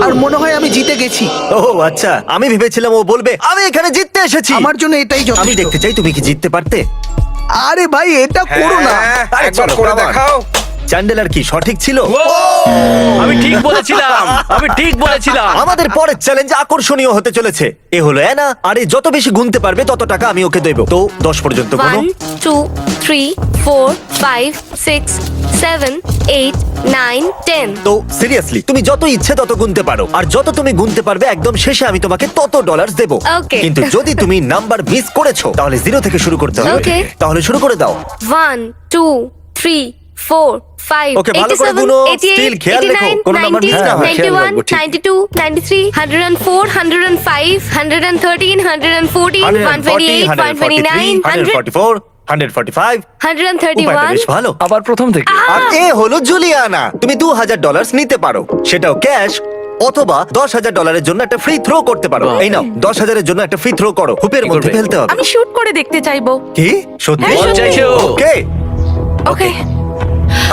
আর মনে হয় আমি জিতে গেছি। ও আচ্ছা, আমি ভেবেছিলাম ও বলবে আমি এখানে জিততে এসেছি। আমার জন্য এটাই আমি যথেষ্ট। দেখতে চাই তুমি কি জিততে পারতে। আরে ভাই, এটা করো না। হ্যাঁ, আরে একবার চলো, করে come on। দেখাও। চ্যান্ডেলার কি সঠিক ছিল? আমি ঠিক বলেছিলাম, আমি ঠিক বলেছিলাম। আমাদের পরের চ্যালেঞ্জ আকর্ষণীয় হতে চলেছে। এ হলো অ্যানা, আর এ যত বেশি গুনতে পারবে তত টাকা আমি ওকে দেবো। তো 10 পর্যন্ত গুনো। 1 2 3 4 5 6 7 8 9 10। তো সিরিয়াসলি তুমি যত ইচ্ছে তত গুনতে পারো, আর যত তুমি গুনতে পারবে একদম শেষে আমি তোমাকে তত ডলার দেবো। Okay. কিন্তু যদি তুমি নাম্বার মিস করেছো তাহলে 0 থেকে শুরু করতে হবে। Okay. তাহলে শুরু করে দাও। 1 2 3 4 5 Okay, ভালো করে 87 গুনো, 88 still খেয়াল রেখো, 89 কোনো নাম্বার মিস না হয়। 91 92 93 104 105 113 114 128 129 144, 145। 131 উপায়টা বেশ ভালো। আবার প্রথম থেকে। আর এ হলো জুলিয়ানা। তুমি $2,000 নিতে পারো, সেটাও ক্যাশ, অথবা $10,000 জন্য একটা ফ্রি থ্রো করতে পারো। এই নাও, 10,000 জন্য একটা ফ্রি থ্রো করো, হুপের মধ্যে করবে? ফেলতে হবে। আমি শুট করে দেখতে চাইবো। কি সত্যি? হ্যাঁ, সত্যি। চাইছো? ওকে, ওকে,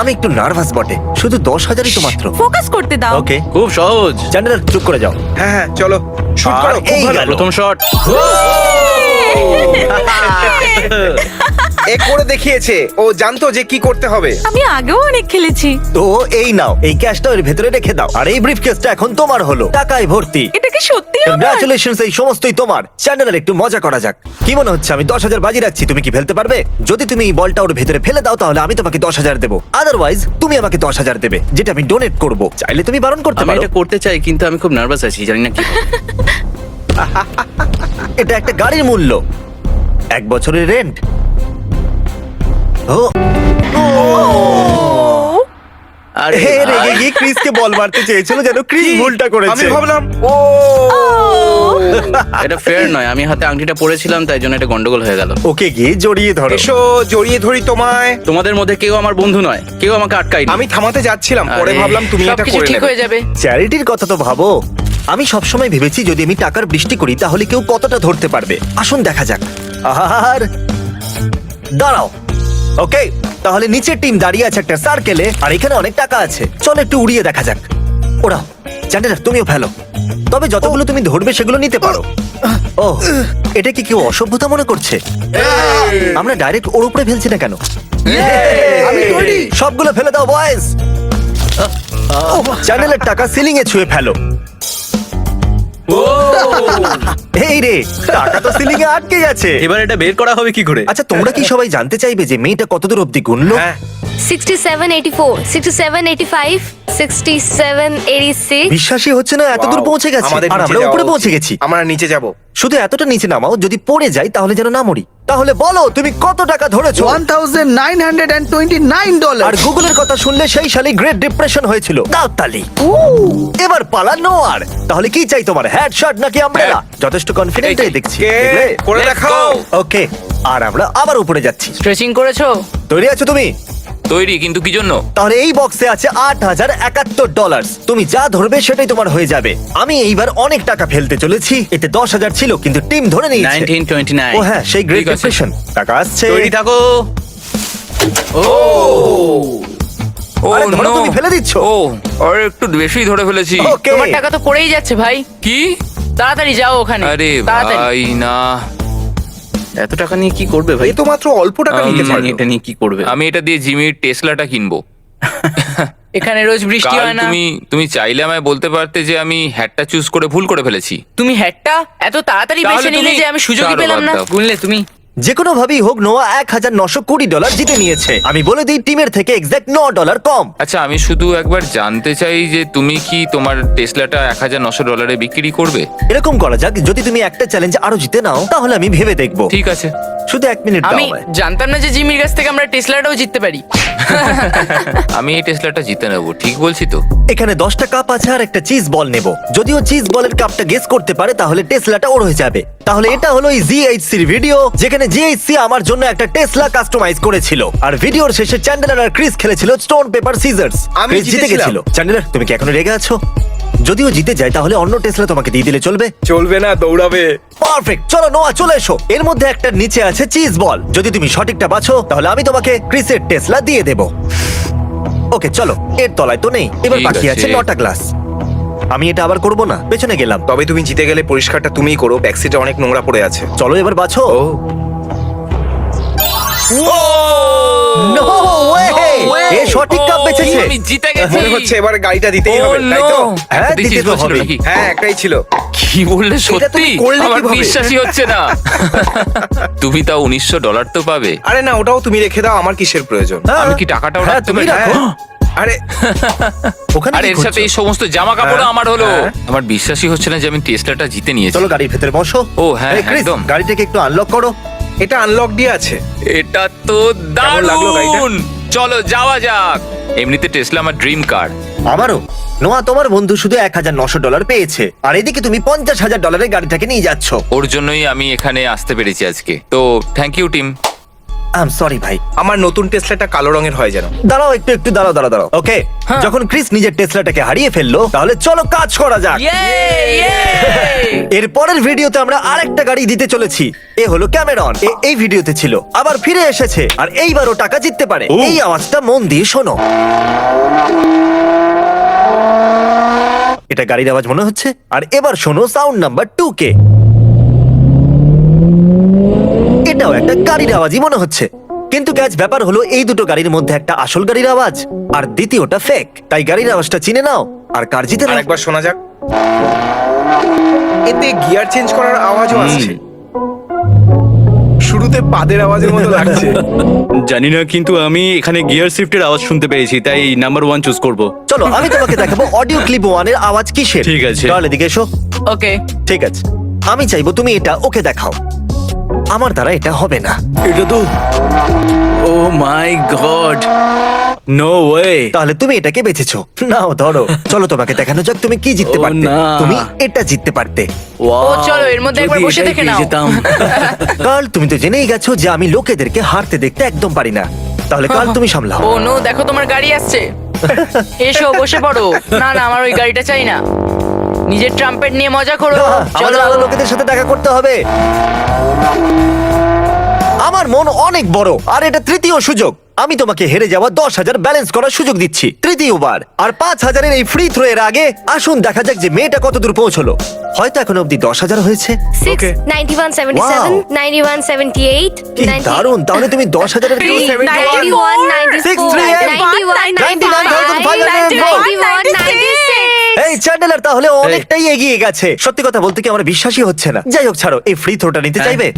আমি একটু নার্ভাস বটে, শুধু 10,000ই তো মাত্র। ফোকাস করতে দাও। ওকে, খুব সহজ। চ্যান্ডেলার চুপ করে যাও। হ্যাঁ হ্যাঁ, চলো শুট আর করো। খুব এই ভালো। গেল। প্রথম শট। এ করে দেখিয়েছে, ও জানতো যে কি করতে হবে। আমি আগেও অনেক খেলেছি। তো এই নাও, এই ক্যাশটা এর ভেতরে রেখে দাও, আর এই ব্রিফকেসটা এখন তোমার হলো, টাকায় ভর্তি। এটা কি সত্যি? কংগ্রাচুলেশনস, এই সমস্তই তোমার। চ্যান্ডেলার, একটু মজা করা যাক। কি মনে হচ্ছে আমি 10,000 বাজি রাখছি, তুমি কি ফেলতে পারবে? যদি তুমি এই বলটা ওর ভেতরে ফেলে দাও তাহলে আমি তোমাকে 10,000 দেবো, আদারওয়াইজ তুমি আমাকে 10,000 দেবে, যেটা আমি ডোনেট করব। চাইলে তুমি বারণ করতে আমি পারো। এটা করতে চাই কিন্তু আমি খুব নার্ভাস আছি, জানি না কি হবে। এটা একটা গাড়ির মূল্য, 1 বছরের রেন্ট। ও আরে হে, রেগে গিয়ে ক্রিসকে বল মারতে চেয়েছিল, যেন ক্রিস ভুলটা আমি করেছে। ভাবলাম ও এটা ফেয়ার নয়, আমি হাতে আংটিটা পরেছিলাম তাই জন্য এটা গন্ডগোল হয়ে গেল। ওকে গিয়ে জড়িয়ে ধরো। এসো, জড়িয়ে ধরি তোমায়। তোমাদের মধ্যে কেউ আমার বন্ধু নয়, কেউ আমাকে আটকায়নি। আমি থামাতে যাচ্ছিলাম, পরে আরে, ভাবলাম তুমি এটা সবকিছু করে ঠিক নেবে। হয়ে যাবে। চ্যারিটির কথা তো ভাবো। আমি সবসময় ভেবেছি যদি আমি টাকার বৃষ্টি করি তাহলে কেউ কতটা ধরতে পারবে। আসুন দেখা যাক। আর দাঁড়াও। ওকে, তাহলে নিচের টিম দাঁড়িয়ে আছে একটা সার্কেলে, আর এখানে অনেক টাকা আছে। চলো একটু উড়িয়ে দেখা যাক। ওরাও, চ্যান্ডেলার তুমিও ফেলো, তবে যতগুলো তুমি ধরবে সেগুলো নিতে পারো। ও, এটা কি কেউ অসভ্যতা মনে করছে? আমরা ডাইরেক্ট ওর উপরে ফেলছি না কেন? আমি তৈরি। সবগুলো ফেলে দাও বয়েজ। চ্যানেলের টাকা সিলিং এ ছুঁয়ে ফেলো। এই রে, টাকা তো সিলিং এ আটকে গেছে। এবার এটা বের করা হবে কি করে? আচ্ছা, তোমরা কি সবাই জানতে চাইবে যে মেয়েটা কতদূর অব্দি গুনলো? হ্যাঁ 67, 84, 67, 85, 67, 86. বিশ্বাসই হচ্ছে না, এত দূর Wow, পৌঁছে গেছে। আমাদের আর নিচে আমরা যাওয়া উপরে উচিত। পৌঁছে গেছি। আমরা নিচে যাব। শুধু এতটা নিচে নামাও, যদি পড়ে যাই তাহলে যেন না মরি। তাহলে বলো তুমি কত টাকা ধরেছো? $1,929. আর গুগলের কথা শুনলে সেই সালে গ্রেট ডিপ্রেশন হয়েছিল। দাও তালি। এবার পালা নোয়ার। তাহলে কি চাই তোমার, হ্যাট শার্ট নাকি আমব্রেলা? যথেষ্ট কনফিডেন্টই দেখছি। কে করে দেখাও। ওকে, আর আমরা আবার উপরে যাচ্ছি। স্ট্রেচিং করেছো? তৈরি আছো তুমি? তৈরি, কিন্তু কি জন্য? তাহলে এই বক্সে আছে $8,071। তুমি যা ধরবে সেটাই তোমার হয়ে যাবে। আমি এইবার অনেক টাকা ফেলতে চলেছি। এতে 10,000 ছিল, কিন্তু টিম ধরে নিয়েছে। 1929। ও হ্যাঁ, সেই গ্রেট ঠিক আছে। ডিপ্রেশন। টাকা আসছে। তৈরি থাকো। ও আরে ধরো, no! তুমি ফেলে দিচ্ছ। ও আর একটু বেশি ধরে ফেলেছি। ওকে। তোমার টাকা তো পড়েই যাচ্ছে ভাই। কি? তাড়াতাড়ি যাও ওখানে। আরে তাড়াতাড়ি। ভাই না, এত টাকা নিয়ে কি করবে ভাই? এ তো মাত্র অল্প টাকা নিতে পারলো। এটা নিয়ে কি করবে? আমি এটা দিয়ে জিমির টেসলাটা কিনবো। এখানে রোজ বৃষ্টি কাল হয় না। তুমি চাইলে আমায় বলতে পারতে যে আমি হ্যাটটা চুজ করে ভুল করে ফেলেছি। তুমি হ্যাটটা এত তাড়াতাড়ি তাহলে বেছে নিলে তুমি- যে আমি সুযোগই ছাড়ো, পেলাম বাদ না। দাও। গুনলে তুমি? যে কোনো ভাবেই হোক, নোয়া $1,920 জিতে নিয়েছে। আমি বলে দিই, টিমের থেকে এক্সাক্ট $9 কম। আচ্ছা, আমি শুধু একবার জানতে চাই যে তুমি কি তোমার টেসলাটা $1,900 বিক্রি করবে? এরকম করা যাক, যদি তুমি একটা চ্যালেঞ্জ আরো জিতে নাও তাহলে আমি ভেবে দেখবো। ঠিক আছে। শুধু 1 মিনিট দাও আমি আমায়। জানতাম না যে জিমির কাছ থেকে আমরা টেসলাটাও জিততে পারি। আমি এই টেসলাটা জিতে নেবো, ঠিক বলছি তো? এখানে 10টা কাপ আছে আর একটা চিজ বল নেব। যদিও চিজ বলের কাপটা গেস করতে পারে তাহলে টেসলাটা ওর হয়ে যাবে। তাহলে এটা হলো এই জিএইচসির ভিডিও, যেখানে জিএইচসি আমার জন্য একটা টেসলা কাস্টমাইজ করেছিল। আর ভিডিওর শেষে চ্যান্ডেলার আর ক্রিস খেলেছিল স্টোন পেপার সিজার্স। আমি ক্রিস জিতে জিতেছিলাম। গেছিল। চ্যান্ডেলার, তুমি কি এখনো রেগে আছো? যদিও জিতে যায় তাহলে অন্য টেসলা তোমাকে দিয়ে দিলে চলবে? চলবে না, দৌড়াবে। পারফেক্ট, চলো নোয়া চলে এসো। এর মধ্যে একটা নিচে আছে চিজ বল। যদি তুমি সঠিকটা বাছো তাহলে আমি তোমাকে ক্রিসের টেসলা দিয়ে দেব। ওকে চলো, এর তলায় তো নেই। এবার ঠিক বাকি আছে আছে। 9টা গ্লাস। আমি এটা আবার করব না, পেছনে গেলাম। তবে তুমি জিতে গেলে পরিষ্কারটা তুমিই করো, ব্যাকসিটে অনেক নোংরা পড়ে আছে। চলো এবার বাছো। No way! এ সঠিক কাপ বেছেছে। আমি জিতে গেছি। মনে হচ্ছে এবার গাড়িটা দিতেই হবে, তাই তো? হ্যাঁ, একটা দিতে দিতে তো ছিল হবেই। নাকি? হ্যাঁ, একটাই ছিল। কি বললে, এটা সত্যি? তুমি করলে আমার কিভাবে? বিশ্বাসই হচ্ছে না। তুমি তাও $1900 তো পাবে। আরে না, ওটাও তুমি রেখে দাও, আমার কিসের প্রয়োজন? হ্যাঁ, আমি কি টাকাটাও হ্যাঁ, রাখতে তুমি পারি? রাখো। আরে ওখানে আর কি এর সাথে করছো? এই সমস্ত জামা কাপড় হ্যাঁ, আমার হলো। হ্যাঁ। আমার বিশ্বাসই হচ্ছে না যে আমি টেসলাটা জিতে নিয়েছি। চলো গাড়ির ভেতরে বসো। ও, হ্যাঁ, এই, ক্রিস, একদম। গাড়িটাকে একটু আনলক করো। এটা আনলক দিয়ে আছে। এটা তো লাগলো গাড়িটা? দারুণ। চলো যাওয়া যাক। এমনিতে টেসলা আমার ড্রিম কার। আমারও। নোয়া, তোমার বন্ধু শুধু $1,900 পেয়েছে, আর এদিকে তুমি $50,000 গাড়িটাকে নিয়ে যাচ্ছ। ওর জন্যই আমি এখানে আসতে পেরেছি আজকে। তো thank you team. I am sorry ভাই। আমার নতুন টেসলাটা কালো রঙের হয় যেন। দাঁড়াও একটু দাঁড়াও। ওকে, যখন ক্রিস নিজের টেসলাটাকে হারিয়ে ফেললো তাহলে চলো কাজ করা যাক। এর পরের ভিডিওতে আমরা আরেকটা গাড়ি দিতে চলেছি। এ হলো ক্যামেরন। এই ভিডিওতে ছিল, আবার ফিরে এসেছে, আর এইবারও টাকা জিততে পারে। এই আওয়াজটা মন দিয়ে শোনো। এটা গাড়ির আওয়াজ মনে হচ্ছে। আর এবার শোনো সাউন্ড নাম্বার 2 কে। এটাও একটা গাড়ির আওয়াজই মনে হচ্ছে। কিন্তু গ্যাজ, ব্যাপার হলো এই দুটো গাড়ির মধ্যে একটা আসল গাড়ির আওয়াজ আর দ্বিতীয়টা ফেক। তাই গাড়ির আওয়াজটা চিনে নাও আর কার জিতে নাও। আরেকবার শোনা যাক। এতে গিয়ার চেঞ্জ করার আওয়াজও আসছে। শুরুতে পাদের আওয়াজের মতো লাগছে। জানি না, কিন্তু আমি এখানে গিয়ার শিফটের আওয়াজ শুনতে পেয়েছি, তাই নাম্বার 1 চুজ করব। চলো আমি তোমাকে দেখাবো অডিও ক্লিপ 1 এর আওয়াজ কিসের। ঠিক আছে। তাহলে এদিকে এসো। ওকে। ঠিক আছে, আমি চাইবো তুমি এটা ওকে দেখাও। আমার দ্বারা এটা হবে না। এটা তো, ও মাই গড, নো ওয়ে। তাহলে তুমি এটাকে বেছেছো। নাও ধরো। চলো তোমাকে দেখানো যাক তুমি কি জিততে ও পারতে। না। তুমি এটা জিততে পারতে। ও চলো এর মধ্যে একবার বসে দেখে নাও। কাল, তুমি তো জেনেই গেছো যে আমি লোকেদেরকে হারতে দেখতে একদম পারি না। তাহলে কাল তুমি সামলাও। ও নো, দেখো তোমার গাড়ি আসছে। এসো বসে পড়ো। না না, আমার ওই গাড়িটা চাই না। নিজের ট্রাম্পেট নিয়ে মজা করো। আমাদের চলো। আরো লোকেদের সাথে দেখা করতে হবে। আমার মন অনেক বড় আর এটা তৃতীয় সুযোগ। আমি তোমাকে হেরে যাওয়া 10,000 ব্যালেন্স করার সুযোগ দিচ্ছি তৃতীয়বার। আর 5,000-এর এই ফ্রি থ্রো এর আগে আসুন দেখা যাক যে মেয়েটা কত দূর পৌঁছলো। হয়তো এখন অব্দি 10,000 হয়েছে। 9177 9178 কি দারুণ! তাহলে তুমি 10,000-এর কেউ 91 এই চ্যান্ডেলার তাহলে অনেকটাই এগিয়ে গেছে। সত্যি কথা বলতে কি আমার বিশ্বাসই হচ্ছে না। যাই হোক ছাড়ো, এই ফ্রি থ্রোটা নিতে চাইবে?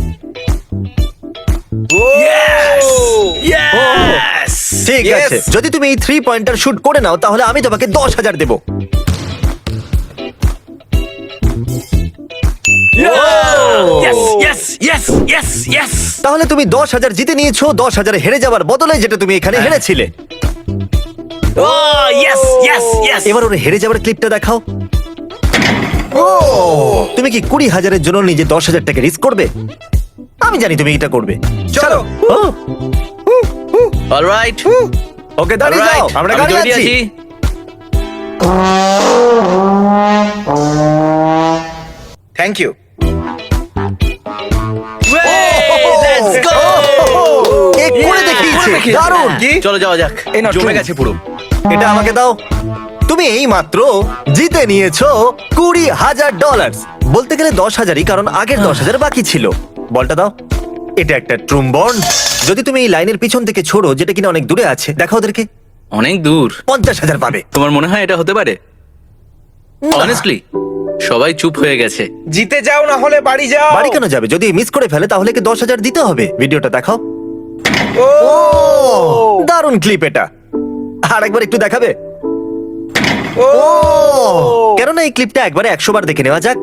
ঠিক আছে, যদি তুমি এই 3 পয়েন্টার শুট করে নাও তাহলে আমি তোমাকে 10,000 দেবো। তাহলে তুমি 10,000 জিতে নিয়েছো 10,000 হেরে যাওয়ার বদলে, যেটা তুমি এখানে হেরেছিলে। এবার ওর হেরে যাওয়ার ক্লিপটা দেখাও। তুমি কি 20,000-এর জন্য নিজে 10,000 টাকা রিস্ক করবে? আমি জানি তুমি এটা করবে। চলো। অলরাইট, ওকে দাঁড়িয়ে যাও, আমরা গাড়ি আছি। Thank you. করে দেখিয়েছে, দারুণ। চলো যাওয়া যাক, জমে গেছে পুরো। এটা আমাকে দাও। তুমি এই মাত্র জিতে নিয়েছো $20,000। বলতে গেলে 10,000-ই, কারণ আগের 10,000 বাকি ছিল। বলটা দাও। এটা একটা ট্রুম বন্ড। যদি তুমি এই লাইনের পিছন থেকে ছোড়ো, যেটা কিনা অনেক দূরে আছে, দেখো ওদেরকে। অনেক দূর। 50,000 পাবে। তোমার মনে হয় এটা হতে পারে? অনেস্টলি সবাই চুপ হয়ে গেছে। জিতে যাও, না হলে বাড়ি যাও। বাড়ি কেন যাবে? যদি মিস করে ফেলে তাহলে কি 10,000 দিতে হবে? ভিডিওটা দেখাও। দারুণ ক্লিপ এটা। আর একবার একটু দেখাবে? কেননা এই ক্লিপটা একবারে 100 বার দেখে নেওয়া যাক।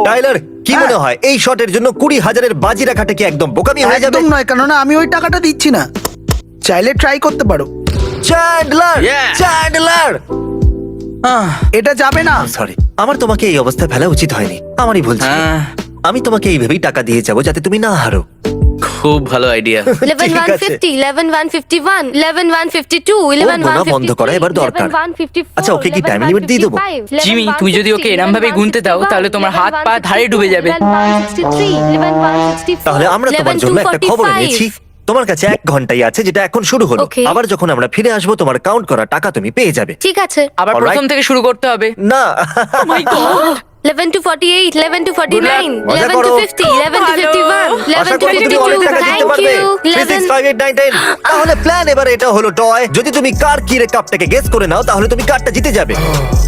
টাইলার, কি মনে হয় এই শটের জন্য 20,000-এর বাজি রাখাটা কি একদম বোকামি হয়ে যাবে? একদম নয়, কেননা আমি ওই টাকাটা দিচ্ছি না। চাইলে ট্রাই করতে পারো। চ্যান্ডলার, চ্যান্ডলার, এটা যাবে না। সরি, আমার তোমাকে এই অবস্থায় ফেলা উচিত হয়নি। আমারই ভুল ছিল। আমি তোমাকে এই ভেবেই টাকা দিয়ে যাবো যাতে তুমি না হারো। খুব ভালো আইডিয়া। 11150 11151 11152 11152 বন্ধ করা এবার দরকার। আচ্ছা, ওকে কি টাইম লিমিট দিয়ে দেবো? জিমি, তুমি যদি ওকে এরম ভাবে গুনতে দাও তাহলে তোমার হাত পা ধারে ডুবে যাবে। তাহলে আমরা তোমার জন্য একটা খবর এনেছি। তোমার কাছে 1 ঘন্টাই আছে, যেটা এখন শুরু হলো। Okay. আবার যখন আমরা ফিরে আসবো তোমার কাউন্ট করা টাকা তুমি পেয়ে যাবে। ঠিক আছে। আবার Alright. প্রথম থেকে শুরু করতে হবে। না। 11 to 48 11 to 49 মজা 11 করো। to 50 11 to 51 আশা 11 to করি তুমি অনেক 52 টাকা জিততে থ্যাংক পারবে। ইউ 11 3658910। তাহলে প্ল্যান এবার এটা হলো টয়। যদি তুমি কার কিরে কাপটাকে গেস করে নাও তাহলে তুমি কারটা জিতে যাবে।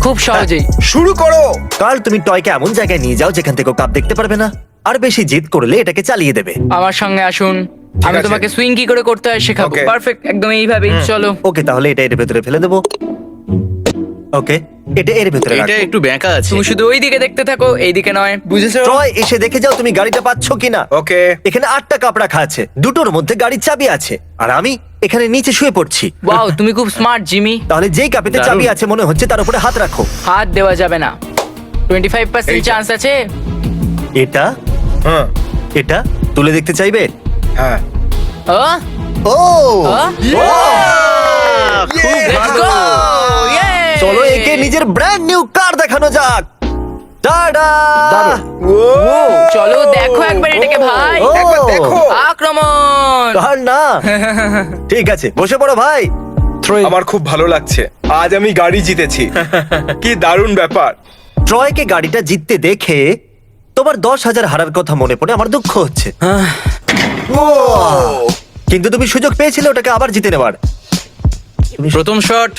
খুব সহজেই। শুরু করো। কাল তুমি টয়কে এমন জায়গায় নিয়ে যাও যেখান থেকে ও কাপ দেখতে পারবে না। আর বেশি জিদ করলে এটাকে চালিয়ে দেবে। আমার সঙ্গে আসুন, আমি আছে। তোমাকে সুইং কি করে করতে হয় শেখাবো। Okay. পারফেক্ট, একদম এইভাবেই। চলো। ওকে, তাহলে এটা এর ভেতরে ফেলে দেবো। ওকে, এটা এর ভেতরে এটা রাখো। একটু ব্যাঁকা আছে। তুমি শুধু ওই দিকে দেখতে থাকো, এই দিকে নয়, বুঝেছো? টয়, এসে দেখে যাও তুমি গাড়িটা পাচ্ছ কিনা। ওকে। এখানে 8টা কাপ রাখা আছে, দুটোর মধ্যে গাড়ির চাবি আছে, আর আমি এখানে নিচে শুয়ে পড়ছি। ওয়াও, তুমি খুব স্মার্ট জিমি। তাহলে যেই কাপেতে দারুণ। চাবি আছে মনে হচ্ছে তার উপরে হাত রাখো। হাত দেওয়া যাবে না। 25% চান্স আছে। এটা হ্যাঁ এটা তুলে দেখতে চাইবে? হ্যাঁ। ও ও Let's go! Yay! চলো একে নিজের ব্র্যান্ড নিউ কার দেখানো যাক। টাডা! চলো দেখো একবার এটাকে ভাই। ও! একবার দেখো। আক্রমণ! কার না? ঠিক আছে, বসে পড়ো ভাই। আমার খুব ভালো লাগছে, আজ আমি গাড়ি জিতেছি। কি দারুণ ব্যাপার। ট্রয়কে গাড়িটা জিততে দেখে তোমার 10,000 হারার কথা মনে পড়ে আমার দুঃখ হচ্ছে। কিন্তু তুমি সুযোগ পেয়েছিলে ওটাকে আবার জিতে নেবার। প্রথম শট,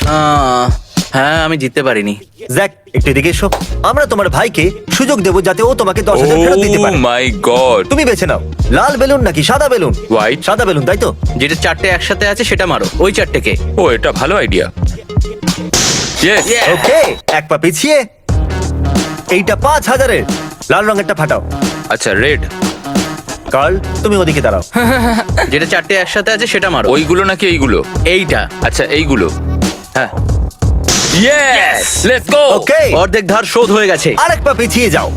হ্যাঁ আমি জিততে পারিনি। জ্যাক, একটু এদিকে এসো। আমরা তোমার ভাইকে সুযোগ দেবো যাতে ও তোমাকে 10,000 ফেরত দিতে পারে। মাই গড। তুমি বেছে নাও, লাল বেলুন নাকি সাদা বেলুন? White. সাদা বেলুন, তাই তো? যেটা 4টে একসাথে আছে সেটা মারো, ওই 4টেকে। ও, এটা ভালো আইডিয়া। ইয়েস। ওকে, এক পা পিছিয়ে। এইটা 5,000-এর। লাল রঙেরটা ফাটাও। আচ্ছা, রেড। কার্ল, তুমি ওদিকে দাঁড়াও। যেটা 4টে একসাথে আছে সেটা মারো। ওইগুলো নাকি এইগুলো? এইটা। আচ্ছা, এইগুলো। হ্যাঁ, ইয়েস, লেটস গো। ওকে, অর্ধেক ধার শোধ হয়ে গেছে। আরেক পা পিছিয়ে যাও।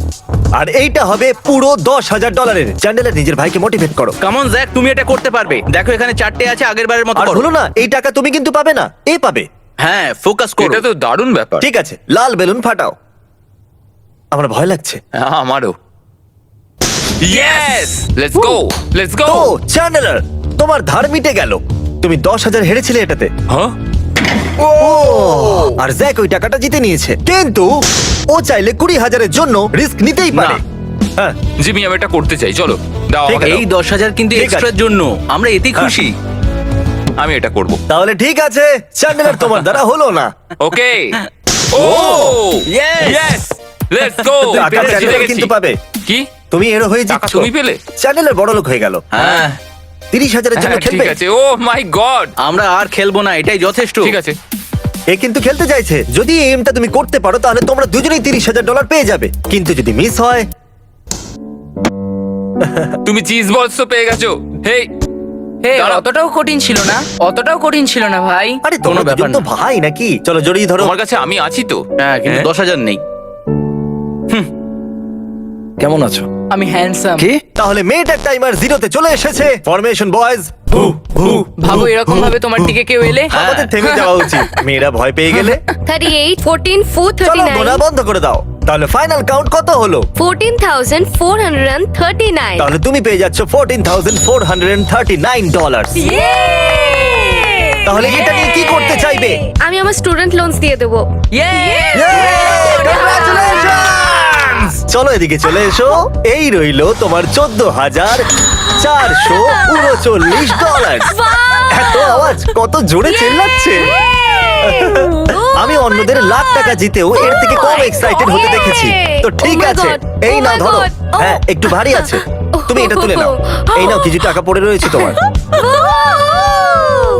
আর এইটা হবে পুরো $10,000-এর। চ্যান্ডেলের নিজের ভাইকে মোটিভেট করো। কামন জ্যাক, তুমি এটা করতে পারবে। দেখো এখানে 4টে আছে, আগের বারের মতো আর করো। ভুলো না, এই টাকা তুমি কিন্তু পাবে না, এ পাবে। হ্যাঁ, ফোকাস করো। এটা তো দারুণ ব্যাপার। ঠিক আছে, লাল বেলুন ফাটাও। আমার ভয় লাগছে। আমারও। Yes let's go let's go তো চ্যান্ডেলার, তোমার ধার মিটে গেল। তুমি 10,000 হেরেছিলে এটাতে। হ্যাঁ আর জ্যাক ওই টাকাটা জিতে নিয়েছে, কিন্তু ও চাইলে 20,000-এর জন্য রিস্ক নিতেই পারে। না। হ্যাঁ, জিমি আমি এটা করতে চাই, চলো দাও ঠিক আমাকে আছে। দাও। এই 10,000 কিন্তু ঠিক আছে। এক্সট্রার জন্য, আমরা এতেই খুশি। আমি এটা করব। তাহলে ঠিক আছে, চ্যান্ডেলার তোমার দ্বারা হলো না। ওকে ও ইয়েস লেটস গো টাকা চ্যান্ডেলার কিন্তু পাবে। কি তুমি এরো হয়ে টাকা যাচ্ছ। তুমি পেলে? চ্যান্ডেলার বড় লোক হয়ে গেল। হ্যাঁ 30,000-এর জন্য হ্যাঁ, খেলবে? ঠিক আছে ও মাই গড আমরা আর খেলবো না, এটাই যথেষ্ট। ঠিক আছে এ কিন্তু খেলতে চাইছে। যদি এই এমটা তুমি করতে পারো তাহলে তোমরা দুজনেই $30,000 পেয়ে যাবে, কিন্তু যদি মিস হয় তুমি চিজ বলস তো পেয়ে গেছো। হেই হে দাঁড়াও। অতটাও কঠিন ছিল না, অতটাও কঠিন ছিল না ভাই। আরে কোনো তোমরা ব্যাপার দুজন তো না। ভাই নাকি? চলো জড়িয়ে ধরো। তোমার কাছে আমি আছি তো। হ্যাঁ কিন্তু 10,000 নেই। কেমন আছো? আমি হ্যান্ডসাম। কি? তাহলে মেয়েটার টাইমার 0-তে চলে এসেছে। Formation boys. ভাবো এরকম ভাবে তোমার দিকে কেউ এলে। আমাদের থেমে যাওয়া উচিত। মেয়েরা ভয় পেয়ে গেলে 38, 14, 4, চলো গোনা 39, বন্ধ করে দাও। তাহলে ফাইনাল কাউন্ট কত হলো? 14,439. তাহলে তুমি পেয়ে যাচ্ছ $14,439। তাহলে এটা নিয়ে কি করতে চাইবে? আমি আমার স্টুডেন্ট লোনস দিয়ে দেবো। Congratulations! চলো এদিকে চলে এসো। এই রইলো তোমার $14,439। এত আওয়াজ, কত জোরে চিল্লাচ্ছে। আমি অন্যদের লাখ টাকা জিতেও এর থেকে কম এক্সাইটেড হতে দেখেছি। তো ঠিক Oh my আছে, God! এই Oh নাও my ধরো। God! হ্যাঁ একটু ভারী আছে, তুমি এটা তুলে নাও। এই নাও, কিছু টাকা পড়ে রয়েছে তোমার। Woohoo!